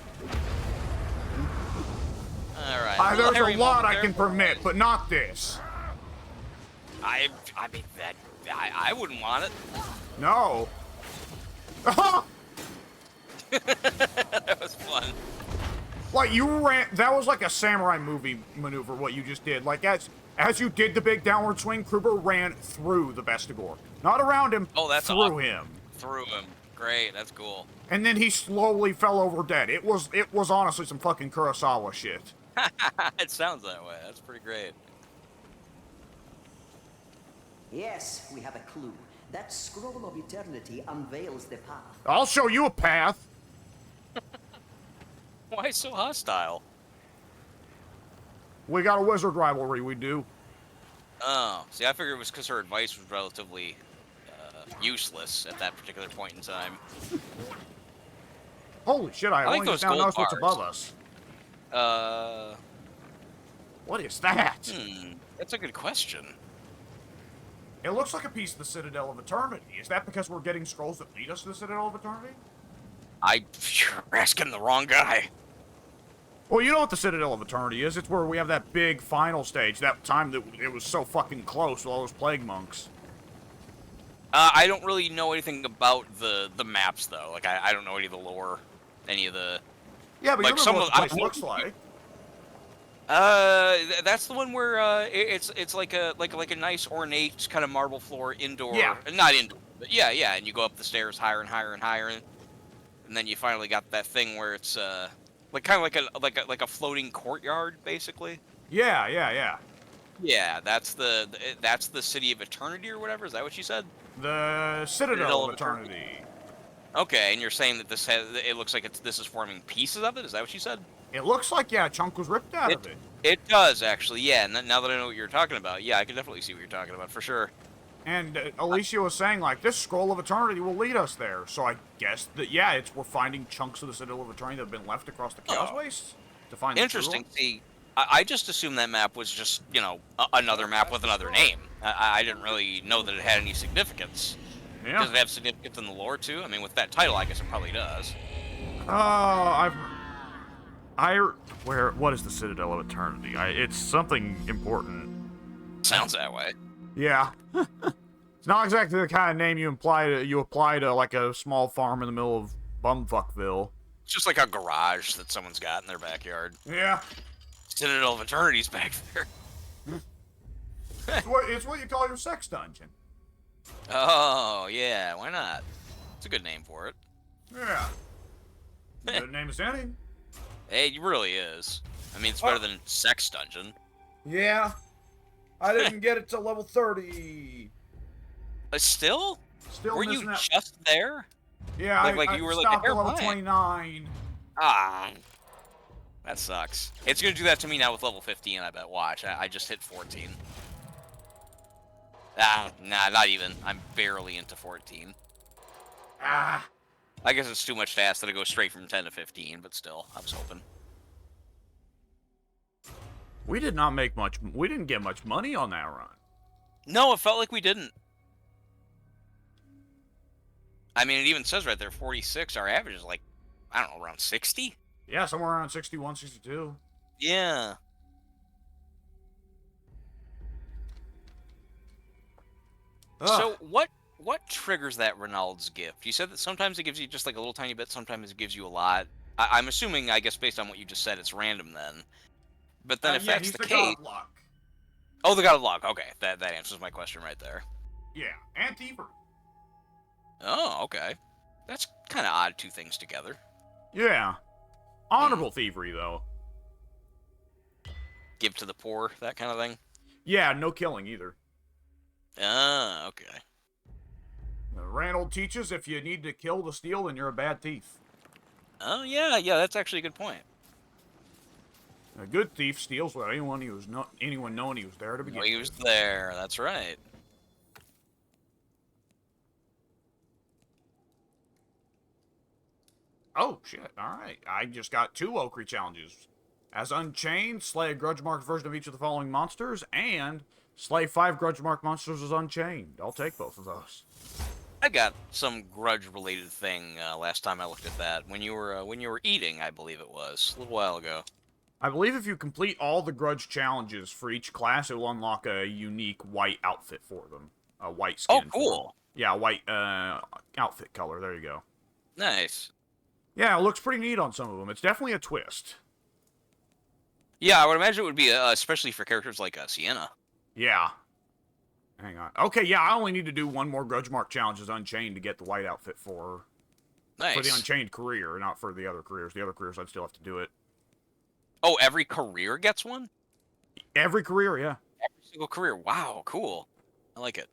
All right. There's a lot I can permit, but not this. I mean that. I wouldn't want it. No. That was fun. Like you ran. That was like a samurai movie maneuver. What you just did. Like as you did the big downward swing, Kruber ran through the Vestigor, not around him. Oh, that's through awesome. him. Through him. Great. That's cool. And then he slowly fell over dead. It was honestly some fucking Kurosawa shit. It sounds that way. That's pretty great. Yes, we have a clue. That scroll of eternity unveils the path. I'll show you a path. Why so hostile? We got a wizard rivalry. We do. Oh, see, I figured it was because her advice was relatively useless at that particular point in time. Holy shit! I like only those just now gold noticed what's bars. above us. Uh, What is that? That's a good question. It looks like a piece of the Citadel of Eternity. Is that because we're getting scrolls that lead us to the Citadel of Eternity? You're asking the wrong guy. Well, you know what the Citadel of Eternity is. It's where we have that big final stage. That time that it was so fucking close with all those plague monks. I don't really know anything about the maps though. Like I don't know any of the lore, any of the. Yeah, but Like you some remember what of- the place looks like. That's the one where it's like a nice ornate kind of marble floor indoor. Yeah. Not indoor, but yeah, and you go up the stairs higher and higher and higher, and then you finally got that thing where it's like kind of like a floating courtyard basically. Yeah. Yeah, that's the city of eternity or whatever. Is that what you said? The Citadel of Eternity. Okay, and you're saying that it looks like this is forming pieces of it. Is that what you said? It looks like, yeah, a chunk was ripped out of it. It does actually, yeah. And now that I know what you're talking about, yeah, I can definitely see what you're talking about for sure. And Alicia was saying, like, this scroll of eternity will lead us there. So I guess that, yeah, we're finding chunks of the Citadel of Eternity that have been left across the Chaos Wastes to find the Interesting. true ones. See, I just assumed that map was just, another map with another name. I didn't really know that it had any significance. Yeah. Does it have significance in the lore too? I mean, with that title, I guess it probably does. What is the Citadel of Eternity? It's something important. Sounds that way. Yeah. It's not exactly the kind of name you apply to like a small farm in the middle of Bumfuckville. It's just like a garage that someone's got in their backyard. Yeah. Citadel of Eternity's back there. It's what you call your sex dungeon. Oh, yeah, why not? It's a good name for it. Yeah. Good name as any. Hey, it really is. I mean, it's better than Sex Dungeon. Yeah. I didn't get it till level 30. Still? Still Were you missing that. just there? Yeah, Like you were like a stopped at hair level behind. 29. Ah, that sucks. It's gonna do that to me now with level 15, I bet. Watch, I just hit 14. Ah, nah, not even. I'm barely into 14. Ah. I guess it's too much to ask that I go straight from 10 to 15, but still, I was hoping. We did not make much. We didn't get much money on that run. No, it felt like we didn't. I mean, it even says right there, 46. Our average is like, I don't know, around 60? Yeah, somewhere around 61, 62. Yeah. Ugh. So what triggers that Reynolds gift? You said that sometimes it gives you just like a little tiny bit, sometimes it gives you a lot. I'm assuming, I guess, based on what you just said, it's random then. But then if yeah, that's he's the the case, god of luck. oh, the god of luck. Okay, that answers my question right there. Yeah, and thievery. Oh, okay. That's kind of odd, two things together. Yeah, honorable thievery though. Give to the poor, that kind of thing. Yeah, no killing either. Ah, okay. Randall teaches if you need to kill to steal, then you're a bad thief. Oh, yeah, that's actually a good point. A good thief steals without anyone knowing he was there to begin No, he was with. there, that's right. Oh, shit. Alright. I just got 2 Okri challenges. As Unchained, slay a grudge-marked version of each of the following monsters, and slay 5 grudge-marked monsters as Unchained. I'll take both of those. I got some grudge-related thing last time I looked at that. When you were eating, I believe it was, a little while ago. I believe if you complete all the grudge challenges for each class, it will unlock a unique white outfit for them. A white skin. Oh, cool. Yeah, white outfit color. There you go. Nice. Yeah, it looks pretty neat on some of them. It's definitely a twist. Yeah, I would imagine it would be, especially for characters like Sienna. Yeah. Hang on. Okay, yeah, I only need to do 1 more grudge mark challenge as Unchained to get the white outfit for her. Nice. For the Unchained career, not for the other careers. The other careers, I'd still have to do it. Oh, every career gets one? Every career, yeah. Every single career. Wow, cool. I like it.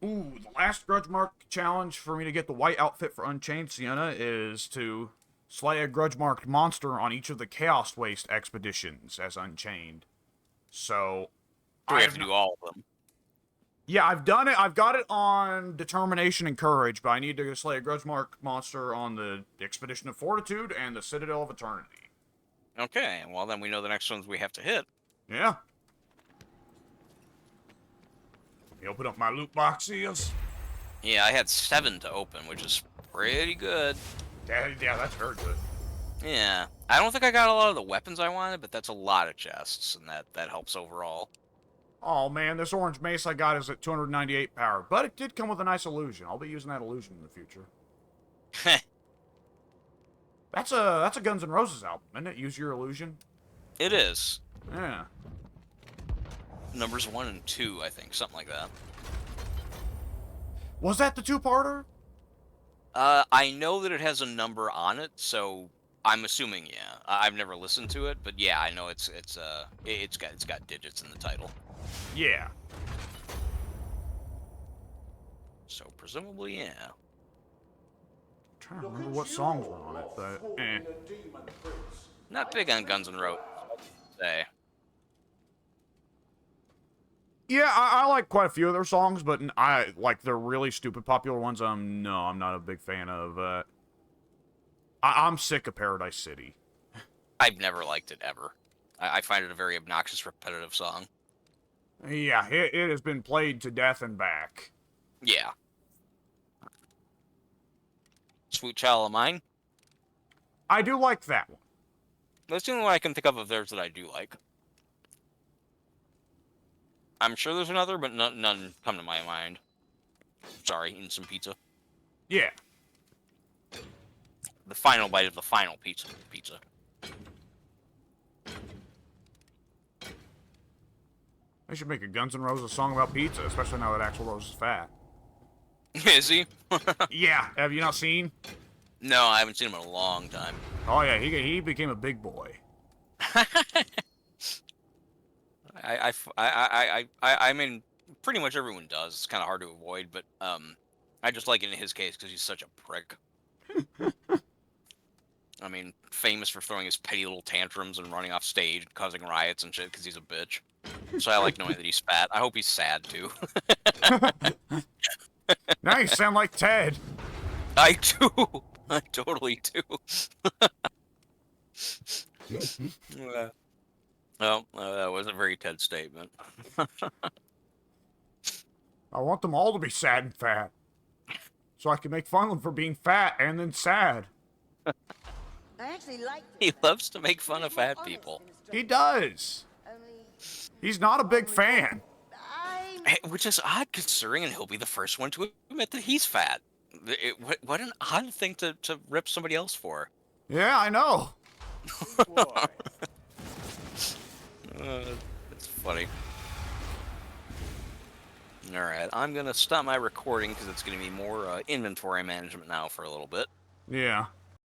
Ooh, the last grudge mark challenge for me to get the white outfit for Unchained Sienna is to slay a grudge marked monster on each of the Chaos Waste expeditions as Unchained. So, Do we have to do all of them? Yeah, I've done it. I've got it on Determination and Courage, but I need to slay a grudge mark monster on the Expedition of Fortitude and the Citadel of Eternity. Okay, well then we know the next ones we have to hit. Yeah. Let me open up my loot boxes. Yeah, I had 7 to open, which is pretty good. Yeah, that's very good. Yeah. I don't think I got a lot of the weapons I wanted, but that's a lot of chests, and that helps overall. Oh man, this orange mace I got is at 298 power, but it did come with a nice illusion. I'll be using that illusion in the future. That's a Guns N' Roses album, isn't it? Use Your Illusion. It is. Yeah. Numbers 1 and 2, I think, something like that. Was that the 2-parter? I know that it has a number on it, so I'm assuming yeah. I've never listened to it, but yeah, I know it's got digits in the title. Yeah. So presumably, yeah. I'm trying to remember what songs were on it, but Not big on Guns N' Roses, say. Yeah, I like quite a few of their songs, but I like their really stupid popular ones. No, I'm not a big fan of. I'm sick of Paradise City. I've never liked it ever. I find it a very obnoxious, repetitive song. Yeah, it has been played to death and back. Yeah. Sweet Child of Mine. I do like that one. That's the only one I can think of theirs that I do like. I'm sure there's another, but none come to my mind. Sorry, eating some pizza. Yeah. The final bite of the final pizza. They should make a Guns N' Roses song about pizza, especially now that Axl Rose is fat. Is he? Yeah, have you not seen? No, I haven't seen him in a long time. Oh yeah, he became a big boy. I mean, pretty much everyone does. It's kind of hard to avoid, but I just like it in his case because he's such a prick. I mean, famous for throwing his petty little tantrums and running off stage, causing riots and shit because he's a bitch. So I like knowing that he's fat. I hope he's sad too. Now you sound like Ted. I do. I totally do. Well, that was a very Ted statement. I want them all to be sad and fat. So I can make fun of them for being fat and then sad. I actually like He loves to make fun of fat people. He does. He's not a big fan. Which is odd considering, and he'll be the first one to admit that he's fat. What an odd thing to rip somebody else for. Yeah, I know. It's funny. Alright, I'm going to stop my recording because it's going to be more inventory management now for a little bit. Yeah.